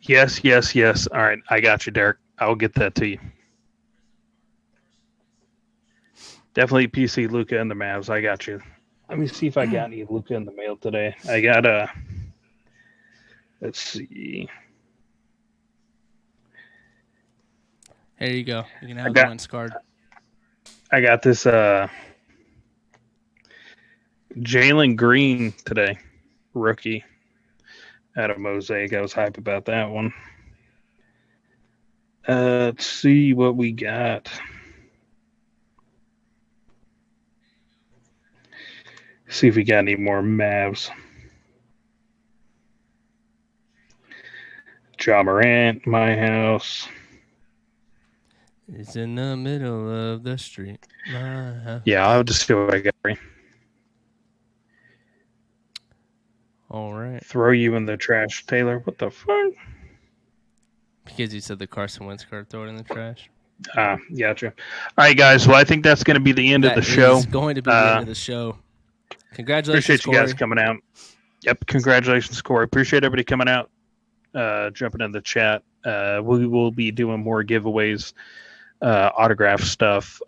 Yes. All right, I got you, Derek. I'll get that to you. Definitely PC Luka and the Mavs. I got you. Let me see if I got any Luka in the mail today. I got let's see. There you go. You can have the Wentz card. I got this Jalen Green today, rookie out of Mosaic. I was hype about that one. Let's see what we got. See if we got any more Mavs. Ja Morant, my house. It's in the middle of the street. My house. Yeah, I'll just see what I got. All right. Throw you in the trash, Taylor. What the fuck? Because you said the Carson Wentz card, throw it in the trash. Gotcha. All right, guys. Well, I think that's going to be the end of the show. It's going to be the end of the show. Congratulations, appreciate Corey. You guys coming out. Yep, congratulations, Corey. Appreciate everybody coming out, jumping in the chat. We will be doing more giveaways, autograph stuff,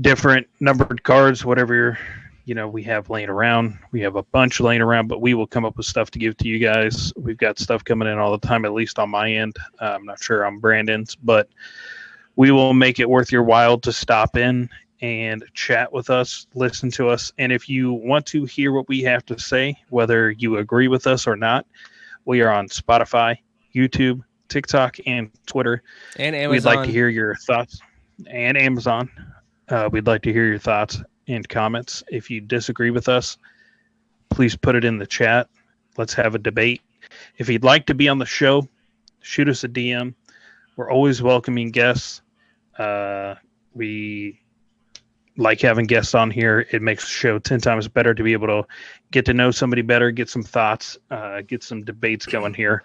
different numbered cards, whatever we have laying around. We have a bunch laying around, but we will come up with stuff to give to you guys. We've got stuff coming in all the time, at least on my end. I'm not sure on Brandon's, but we will make it worth your while to stop in and chat with us, listen to us. And if you want to hear what we have to say, whether you agree with us or not, we are on Spotify, YouTube, TikTok, and Twitter. And Amazon. We'd like to hear your thoughts. And Amazon. We'd like to hear your thoughts and comments. If you disagree with us, please put it in the chat. Let's have a debate. If you'd like to be on the show, shoot us a DM. We're always welcoming guests. We like having guests on here. It makes the show 10 times better to be able to get to know somebody better, get some thoughts, get some debates going here.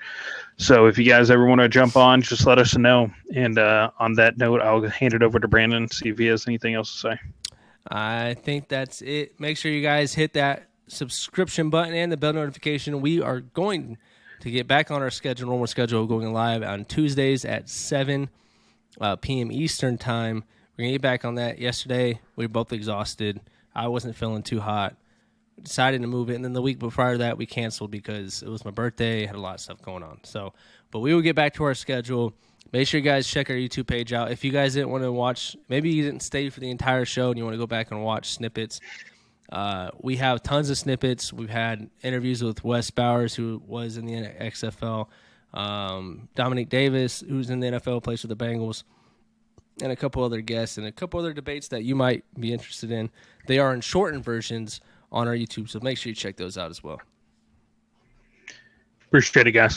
So if you guys ever want to jump on, just let us know. And on that note, I'll hand it over to Brandon, see if he has anything else to say. I think that's it. Make sure you guys hit that subscription button and the bell notification. We are going to get back on our normal schedule, going live on Tuesdays at 7 p.m. Eastern time. We're going to get back on that. Yesterday, we were both exhausted. I wasn't feeling too hot. We decided to move it, and then the week before that, we canceled because it was my birthday. I had a lot of stuff going on. But we will get back to our schedule. Make sure you guys check our YouTube page out. If you guys didn't want to watch, maybe you didn't stay for the entire show and you want to go back and watch snippets, we have tons of snippets. We've had interviews with Wes Bowers, who was in the XFL, Dominic Davis, who's in the NFL, plays for the Bengals, and a couple other guests and a couple other debates that you might be interested in. They are in shortened versions on our YouTube, so make sure you check those out as well. Appreciate it, guys.